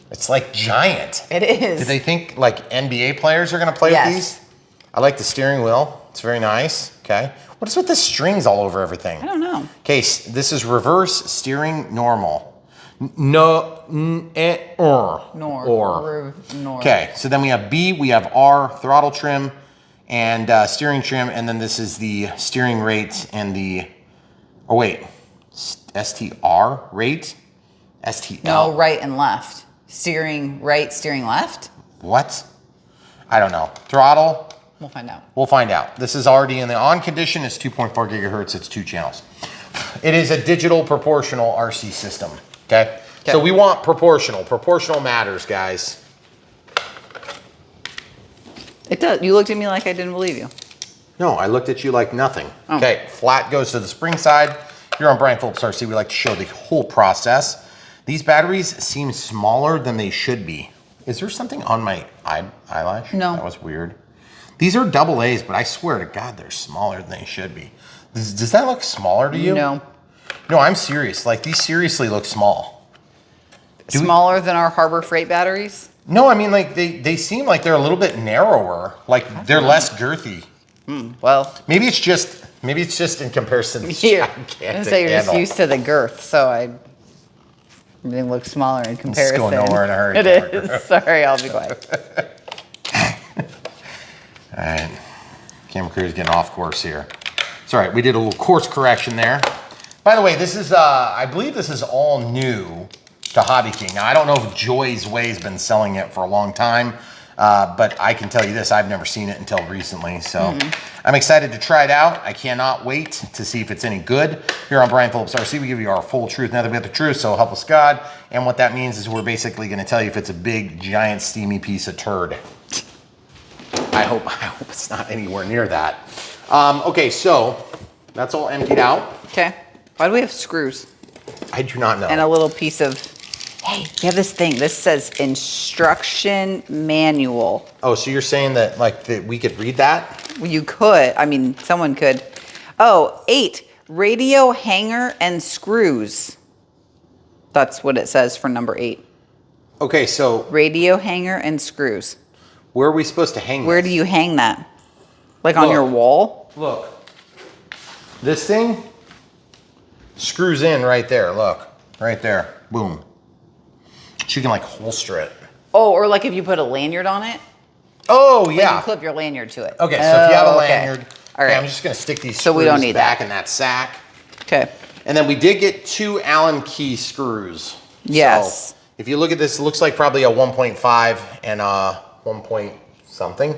It's like giant. It is. Do they think like NBA players are gonna play with these? I like the steering wheel, it's very nice, okay. What is with the strings all over everything? I don't know. Okay, this is reverse steering normal. No, or. Okay, so then we have B, we have R, throttle trim, and steering trim, and then this is the steering rate and the, oh wait, STR rate? STL? No, right and left. Steering right, steering left? What? I don't know. Throttle? We'll find out. We'll find out. This is already in the on condition. It's 2.4 gigahertz. It's 2 channels. It is a digital proportional RC system. Okay? So we want proportional. Proportional matters, guys. It does. You looked at me like I didn't believe you. No, I looked at you like nothing. Oh. Okay, flat goes to the spring side. Here on BrianPhillipsRC, we like to show the whole process. These batteries seem smaller than they should be. Is there something on my eyelash? No. That was weird. These are double A's, but I swear to God, they're smaller than they should be. Does that look smaller to you? No. No, I'm serious. Like, these seriously look small. Smaller than our Harbor Freight batteries? No, I mean, like, they seem like they're a little bit narrower. Like, they're less girthy. Well. Maybe it's just in comparison to you're just used to the girth, so everything looks smaller in comparison. It's going nowhere in a hurry. It is. Sorry, I'll be quiet. All right, camera crew is getting off course here. It's all right, we did a little course correction there. By the way, this is, I believe this is all new to Hobby King. Now, I don't know if Joysway has been selling it for a long time, but I can tell you this, I've never seen it until recently, so I'm excited to try it out. I cannot wait to see if it's any good. Here on BrianPhillipsRC, we give you our full truth, nothing but the truth, so help us God. And what that means is we're basically gonna tell you if it's a big, giant, steamy piece of turd. I hope it's not anywhere near that. Okay, so that's all emptied out. Okay. Why do we have screws? I do not know. And a little piece of, hey, we have this thing. This says instruction manual. Oh, so you're saying that we could read that? Well, you could. I mean, someone could. Oh, 8, radio hanger and screws. That's what it says for number 8. Okay, so. Radio hanger and screws. Where are we supposed to hang Where this? do you hang that? Like on your wall? Look. This thing screws in right there. Look. Right there. Boom. So you can like holster it. Oh, or like if you put a lanyard on it? Oh, yeah. You can clip your lanyard to it. Okay, so if you have a lanyard, all right. I'm just going to stick these so screws we don't need back in that sack. Okay. And then we did get 2 Allen key screws. Yes. So if you look at this, it looks like probably a 1.5 and a 1 point something.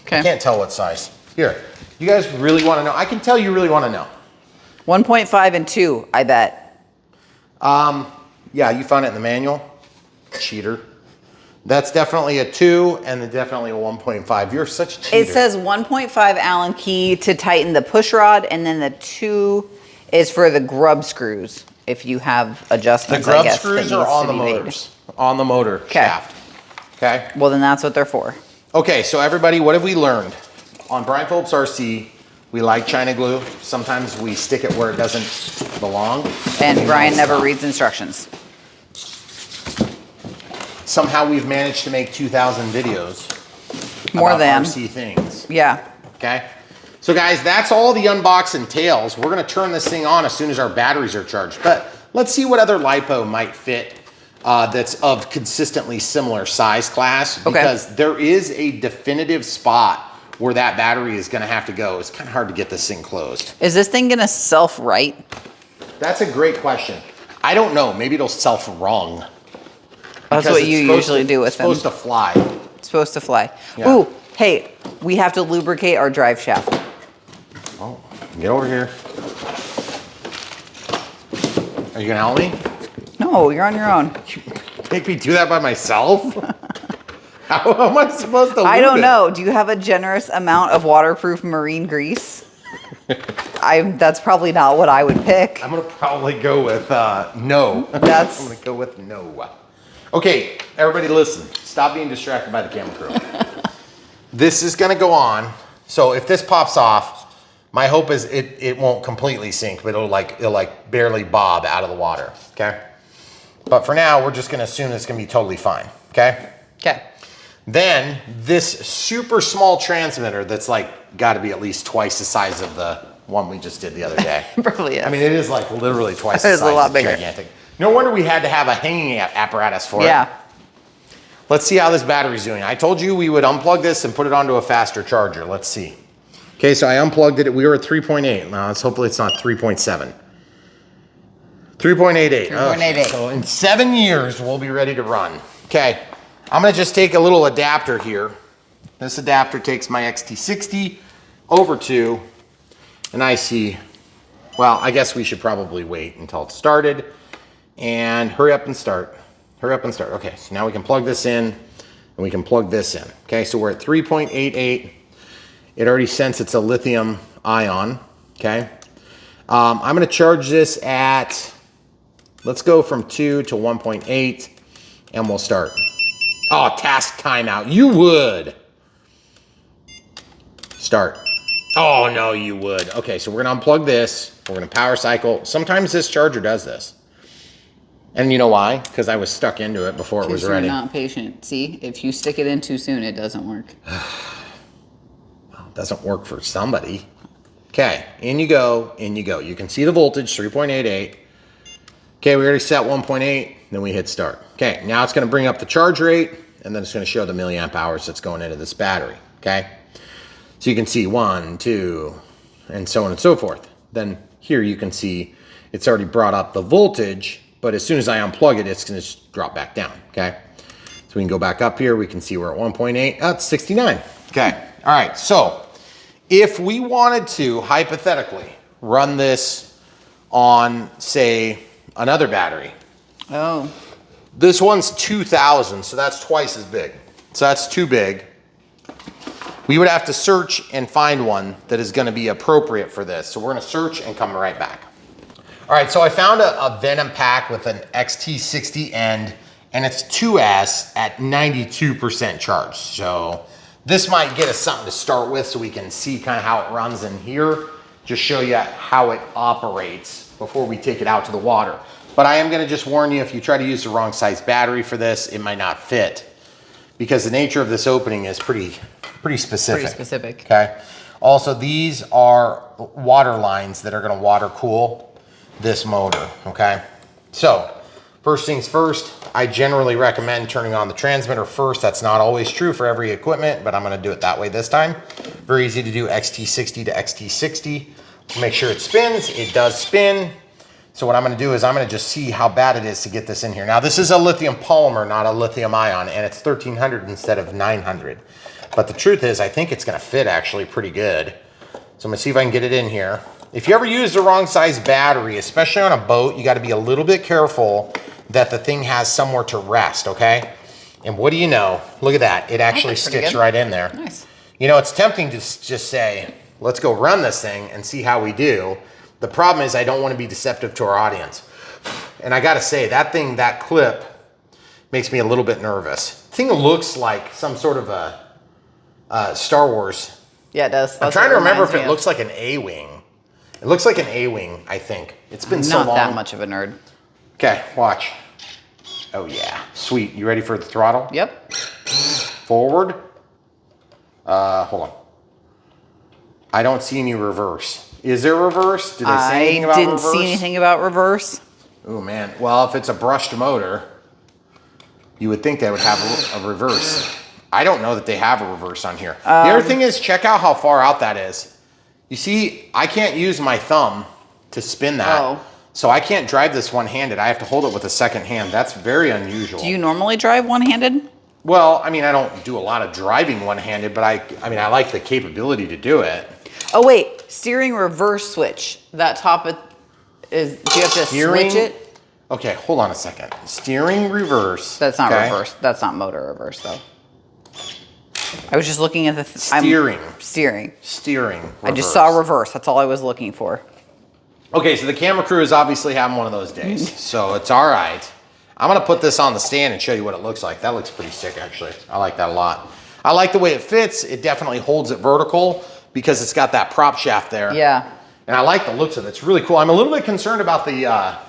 Okay. I can't tell what size. Here, you guys really want to know? I can tell you really want to know. 1.5 and 2, I bet. Yeah, you found it in the manual. Cheater. That's definitely a 2 and definitely a 1.5. You're such a cheater. It says 1.5 Allen key to tighten the push rod, and then the 2 is for the grub screws. If you have adjustments, the grub screws are on the motors. On the motor shaft. Okay. Well, then that's what they're for. Okay, so everybody, what have we learned? On BrianPhillipsRC, we like China glue. Sometimes we stick it where it doesn't belong. And Brian never reads instructions. Somehow we've managed to make 2,000 videos. More than. RC things. Yeah. Okay. So guys, that's all the unbox entails. We're gonna turn this thing on as soon as our batteries are charged. But let's see what other LiPo might fit that's of consistently similar size class, because there is a definitive spot where that battery is gonna have to go. It's kind of hard to get this thing closed. Is this thing gonna self-right? That's a great question. I don't know, maybe it'll self-rung. That's what you usually do with them. It's supposed to fly. It's supposed to fly. Yeah. Ooh, hey, we have to lubricate our drive shaft. Oh, get over here. Are you gonna help me? No, you're on your own. make me do that by myself? How am I supposed to lube I don't it? know. Do you have a generous amount of waterproof marine grease? That's probably not what I would pick. I'm gonna probably go with no. I'm gonna go with no. Okay, everybody listen. Stop being distracted by the camera crew. This is gonna go on. So if this pops off, my hope is it won't completely sink, but it'll like barely bob out of the water, okay? But for now, we're just gonna assume it's gonna be totally fine, okay? Okay. Then this super small transmitter that's like gotta be at least twice the size of the one we just did the other day. Probably is. I mean, it is like literally twice the size. It is a lot bigger. Gigantic. No wonder we had to have a hanging apparatus for it. Yeah. Let's see how this battery's doing. I told you we would unplug this and put it onto a faster charger. Let's see. Okay, so I unplugged it. We were at 3.8. Now, hopefully it's not 3.7. 3.88. 3.88. So in 7 years, we'll be ready to run. Okay, I'm gonna just take a little adapter here. This adapter takes my XT60 over to an IC. Well, I guess we should probably wait until it's started and hurry up and start. Hurry up and start. Okay, so now we can plug this in and we can plug this in. Okay, so we're at 3.88. It already sensed it's a lithium ion, okay? I'm gonna charge this at, let's go from 2 to 1.8 and we'll start. Oh, task timeout, you would. Start. Oh no, you would. Okay, so we're gonna unplug this. We're gonna power cycle. Sometimes this charger does this. And you know why? Because I was stuck into it before it was ready. You're not patient. See, if you stick it in too soon, it doesn't work. Well, it doesn't work for somebody. Okay, in you go, in you go. You can see the voltage, 3.88. Okay, we already set 1.8, then we hit start. Okay, now it's gonna bring up the charge rate, and then it's gonna show the milliamp hours that's going into this battery, okay? So you can see 1, 2, and so on and so forth. Then here you can see it's already brought up the voltage, but as soon as I unplug it, it's gonna just drop back down, okay? So we can go back up here, we can see we're at 1.8, oh, it's 69. Okay, all right, so if we wanted to, hypothetically, run this on, say, another battery. Oh. This one's 2,000, so that's twice as big. So that's too big. We would have to search and find one that is gonna be appropriate for this. So we're gonna search and come right back. All right, so I found a Venom pack with an XT60 end, and it's 2S at 92% charge. So this might get us something to start with so we can see kind of how it runs in here. Just show you how it operates before we take it out to the water. But I am gonna just warn you, if you try to use the wrong size battery for this, it might not fit because the nature of this opening is pretty specific. Pretty specific. Okay. Also, these are water lines that are gonna water cool this motor, okay? So, first things first, I generally recommend turning on the transmitter first. That's not always true for every equipment, but I'm gonna do it that way this time. Very easy to do XT60 to XT60. Make sure it spins, it does spin. So what I'm gonna do is I'm gonna just see how bad it is to get this in here. Now this is a lithium polymer, not a lithium ion, and it's 1300 instead of 900. But the truth is, I think it's gonna fit actually pretty good. So I'm gonna see if I can get it in here. If you ever use the wrong size battery, especially on a boat, you gotta be a little bit careful that the thing has somewhere to rest, okay? And what do you know? Look at that, it actually sticks right in there. Nice. You know, it's tempting to just say, let's go run this thing and see how we do. The problem is I don't want to be deceptive to our audience. And I gotta say, that clip makes me a little bit nervous. The thing looks like some sort of a Star Wars. Yeah, it does. I'm trying to remember if it looks like an A-wing. It looks like an A-wing, I think. It's been so long. Not that much of a nerd. Okay, watch. Oh yeah, sweet. You ready for the throttle? Yep. Forward. Hold on. I don't see any reverse. Is there reverse? Did they say anything about reverse? I didn't see anything about reverse. Oh man, well if it's a brushed motor, you would think they would have a reverse. I don't know that they have a reverse on here. The other thing is, check out how far out that is. You see, I can't use my thumb to spin that. Oh. So I can't drive this one-handed. I have to hold it with a second hand. That's very unusual. Do you normally drive one-handed? Well, I mean, I don't do a lot of driving one-handed, but I mean, I like the capability to do it. Oh wait, steering reverse switch. That top is, do you have to switch it? Okay, hold on a second. Steering reverse. That's not reverse. That's not motor reverse though. I was just looking at the steering. Steering. Reverse. I just saw reverse. That's all I was looking for. Okay, so the camera crew is obviously having one of those days, so it's all right. I'm gonna put this on the stand and show you what it looks like. That looks pretty sick, actually. I like that a lot. I like the way it fits. It definitely holds it vertical because it's got that prop shaft there. Yeah. And I like the looks of it. It's really cool. I'm a little bit concerned about the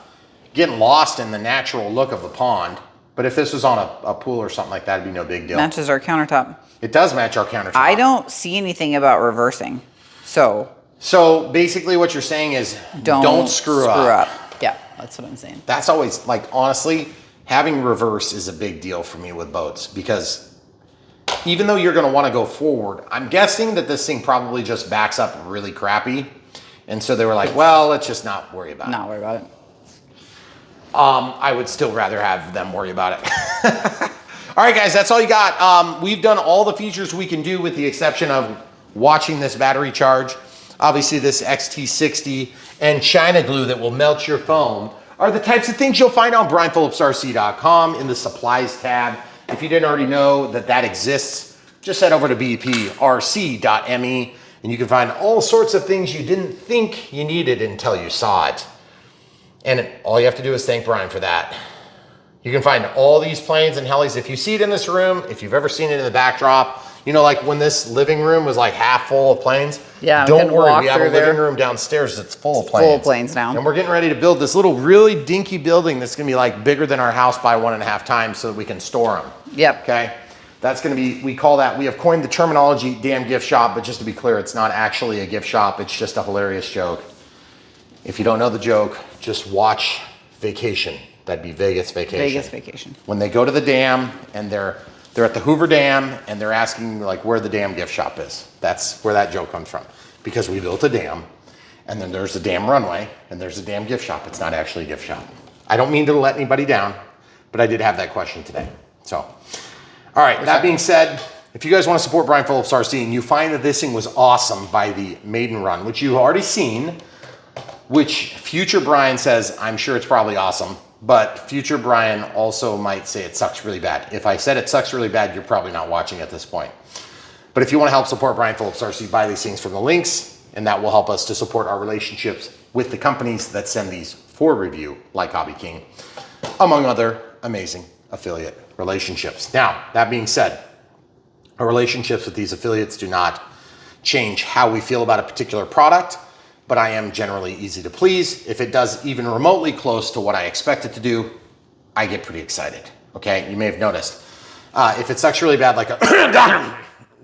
getting lost in the natural look of the pond. But if this was on a pool or something like that, it'd be no big deal. Matches our countertop. It does match our countertop. I don't see anything about reversing. So basically what you're saying is don't screw up. Yeah, that's what I'm saying. That's always, like, honestly, having reverse is a big deal for me with boats because even though you're going to want to go forward, I'm guessing that this thing probably just backs up really crappy. And so they were like, well, let's just not worry about it. Not worry about it. I would still rather have them worry about it. All right, guys, that's all you got. We've done all the features we can do with the exception of watching this battery charge. Obviously, this XT60 and China glue that will melt your foam are the types of things you'll find on BrianPhillipsRC.com in the supplies tab. If you didn't already know that that exists, just head over to BPRC.me and you can find all sorts of things you didn't think you needed until you saw it. And all you have to do is thank Brian for that. You can find all these planes and helis. If you see it in this room, if you've ever seen it in the backdrop, you know, like when this living room was like half full of planes. Yeah, don't worry, we have a living room downstairs that's full of planes. Full of planes now. And we're getting ready to build this little really dinky building that's gonna be like bigger than our house by 1.5 times so that we can store them. Yep. Okay. That's gonna be, we call that, we have coined the terminology damn gift shop, but just to be clear, it's not actually a gift shop. It's just a hilarious joke. If you don't know the joke, just watch Vacation. That'd be Vegas Vacation. Vegas Vacation. When they go to the dam and they're at the Hoover Dam and they're asking like where the damn gift shop is. That's where that joke comes from. Because we built a dam and then there's a damn runway and there's a damn gift shop. It's not actually a gift shop. I don't mean to let anybody down, but I did have that question today. So, all right, that being said, if you guys want to support Brian Phillips RC and you find that this thing was awesome by the maiden run, which you've already seen, which future Brian says, I'm sure it's probably awesome, but future Brian also might say it sucks really bad. If I said it sucks really bad, you're probably not watching at this point. But if you want to help support Brian Phillips RC, buy these things from the links, and that will help us to support our relationships with the companies that send these for review, like Hobby King, among other amazing affiliate relationships. Now, that being said, our relationships with these affiliates do not change how we feel about a particular product, but I am generally easy to please. If it does even remotely close to what I expect it to do, I get pretty excited, okay? You may have noticed. If it sucks really bad, like a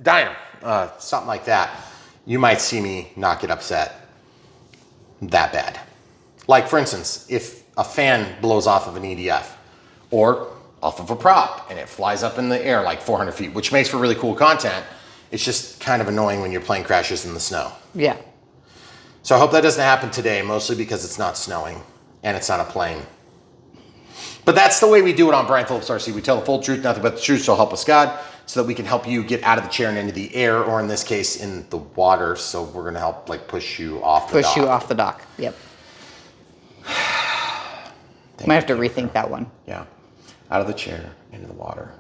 dynam, something like that, you might see me not get upset that bad. Like for instance, if a fan blows off of an EDF or off of a prop and it flies up in the air like 400 feet, which makes for really cool content, it's just kind of annoying when your plane crashes in the snow. Yeah. So I hope that doesn't happen today, mostly because it's not snowing and it's not a plane. But that's the way we do it on Brian Phillips RC. We tell the full truth, nothing but the truth, so help us God, so that we can help you get out of the chair and into the air, or in this case, in the water. So we're gonna help like push you off the dock. Push you off the dock, yep. Might have to rethink that one. Yeah, out of the chair, into the water.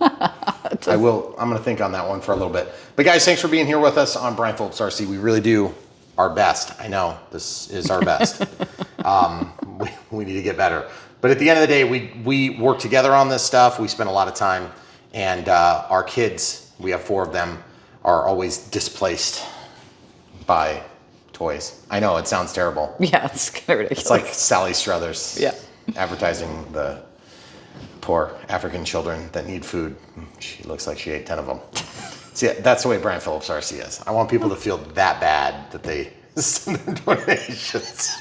I'm gonna think on that one for a little bit. But guys, thanks for being here with us on Brian Phillips RC. We really do our best. I know this is our best. We need to get better. But at the end of the day, we work together on this stuff. We spend a lot of time, and our kids, we have 4 of them, are always displaced by toys. I know, it sounds terrible. Yeah, it's kind of ridiculous. It's like Sally Struthers advertising the poor African children that need food. She looks like she ate 10 of them. See, that's the way Brian Phillips RC is. I want people to feel that bad that they send their donations.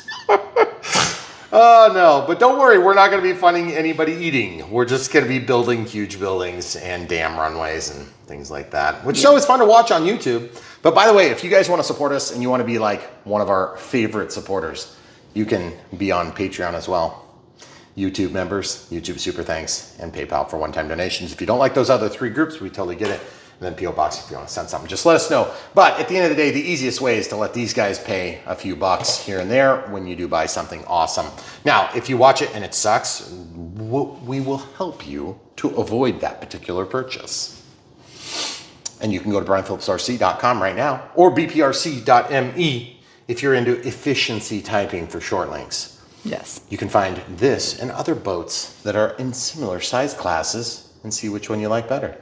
Oh no, but don't worry, we're not gonna be funding anybody eating. We're just gonna be building huge buildings and dam runways and things like that, which is always fun to watch on YouTube. But by the way, if you guys wanna support us and you wanna be like one of our favorite supporters, you can be on Patreon as well. YouTube members, YouTube super thanks, and PayPal for one-time donations. If you don't like those other 3 groups, we totally get it. And then P.O. Box if you want to send something. Just let us know. But at the end of the day, the easiest way is to let these guys pay a few bucks here and there when you do buy something awesome. Now, if you watch it and it sucks, we will help you to avoid that particular purchase. And you can go to BrianPhillipsRC.com right now or BPRC.me if you're into efficiency typing for short links. Yes. You can find this and other boats that are in similar size classes and see which one you like better.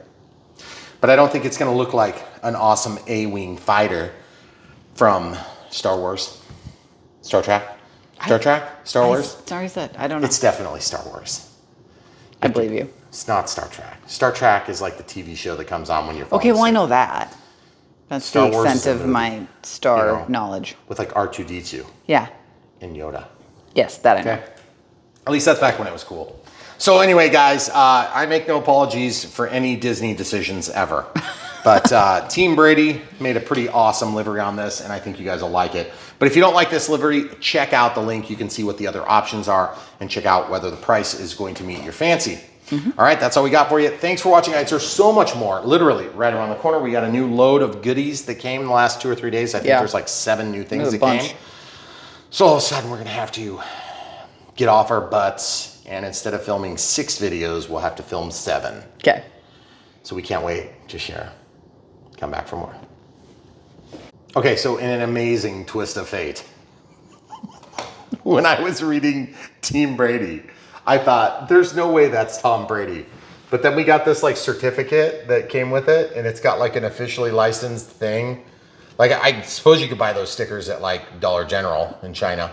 But I don't think it's going to look like an awesome A-Wing fighter from Star Wars, Star Trek, Star Wars. Sorry, said I don't know. It's definitely Star Wars. I believe you. It's not Star Trek. Star Trek is like the TV show that comes on when you're falling Okay, well, I asleep. know that. That's Star the Wars extent is a of movie, my Star you know, knowledge. with like R2-D2 Yeah. and Yoda. Yes, that I know. Okay. At least that's back when it was cool. So anyway, guys, I make no apologies for any Disney decisions ever. But Team Brady made a pretty awesome livery on this, and I think you guys will like it. But if you don't like this livery, check out the link. You can see what the other options are and check out whether the price is going to meet your fancy. All right, that's all we got for you. Thanks for watching, guys. There's so much more. Literally, right around the corner, we got a new load of goodies that came in the last 2 or 3 days. I think there's like 7 new things that came. So all of a sudden, we're going to have to get off our butts. And instead of filming 6 videos, we'll have to film 7. Okay. So we can't wait to share. Come back for more. Okay, so in an amazing twist of fate, when I was reading Team Brady, I thought, there's no way that's Tom Brady. But then we got this like certificate that came with it, and it's got like an officially licensed thing. Like I suppose you could buy those stickers at like Dollar General in China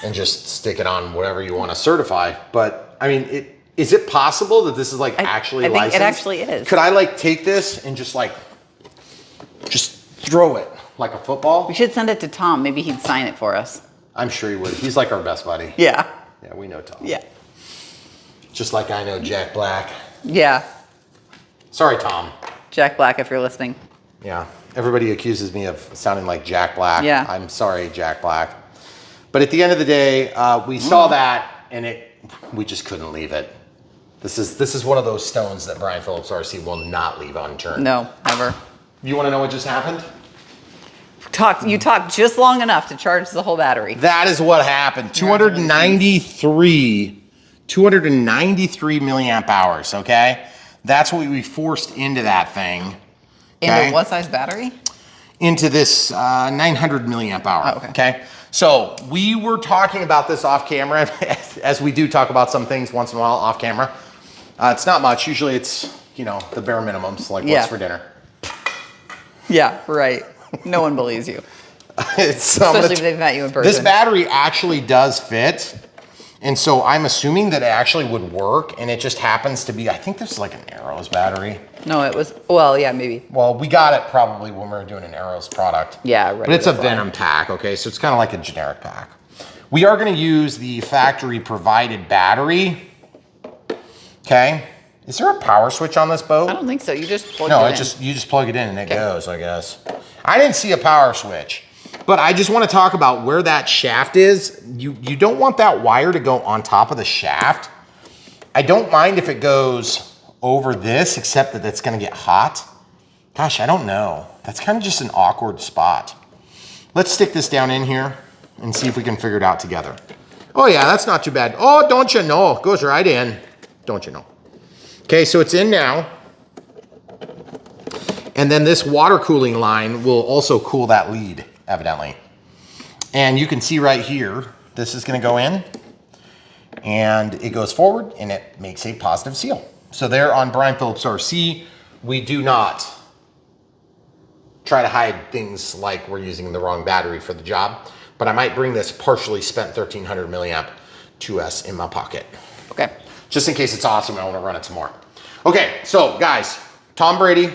and just stick it on whatever you want to certify. But I mean, is it possible that this is like actually licensed? I think it actually is. Could I like take this and just throw it like a football? We should send it to Tom. Maybe he'd sign it for us. I'm sure he would. He's like our best buddy. Yeah. Yeah, we know Tom. Yeah. Just like I know Jack Black. Yeah. Sorry, Tom. Jack Black, if you're listening. Yeah. Everybody accuses me of sounding like Jack Black. Yeah. I'm sorry, Jack Black. But at the end of the day, we saw that and we just couldn't leave it. This is one of those stones that BrianPhillipsRC will not leave unturned. No, never. You want to know what just happened? You talked just long enough to charge the whole battery. That is what happened. 293 milliamp hours, okay? That's what we forced into that thing. Into what size battery? Into this 900 milliamp hour, okay? So we were talking about this off camera, as we do talk about some things once in a while off camera. It's not much. Usually it's, the bare minimums, like what's for dinner. Yeah, right. No one believes you. Especially if they've met you in person. This battery actually does fit. And so I'm assuming that it actually would work, and it just happens to be, I think this is like an Arrows battery. No, it was, well, yeah, maybe. Well, we got it probably when we were doing an Arrows product. Yeah, right. But it's a Venom pack, okay? So it's kind of like a generic pack. We are going to use the factory provided battery, okay? Is there a power switch on this boat? I don't think so. You just plug it in. No, you just plug it in and it goes, I guess. I didn't see a power switch. But I just want to talk about where that shaft is. You don't want that wire to go on top of the shaft. I don't mind if it goes over this, except that it's going to get hot. Gosh, I don't know. That's kind of just an awkward spot. Let's stick this down in here and see if we can figure it out together. Oh yeah, that's not too bad. Oh, don't you know? It goes right in. Don't you know? Okay, so it's in now. And then this water cooling line will also cool that lead, evidently. And you can see right here, this is going to go in and it goes forward and it makes a positive seal. So there on BrianPhillipsRC, we do not try to hide things like we're using the wrong battery for the job, but I might bring this partially spent 1300 milliamp 2S in my pocket. Okay. Just in case it's awesome and I want to run it some more. Okay, so guys, Tom Brady,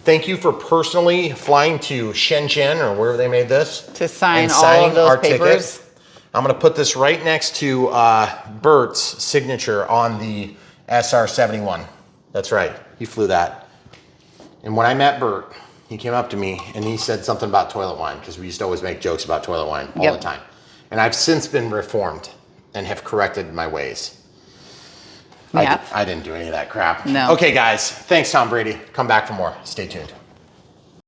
thank you for personally flying to Shenzhen or wherever they made this. To sign all of those papers. Ticket. I'm going to put this right next to Bert's signature on the SR-71. That's right. He flew that. And when I met Bert, he came up to me and he said something about toilet wine because we used to always make jokes about toilet wine all the time. And I've since been reformed and have corrected my ways. Yeah. I didn't do any of that crap. No. Okay, guys. Thanks, Tom Brady. Come back for more. Stay tuned.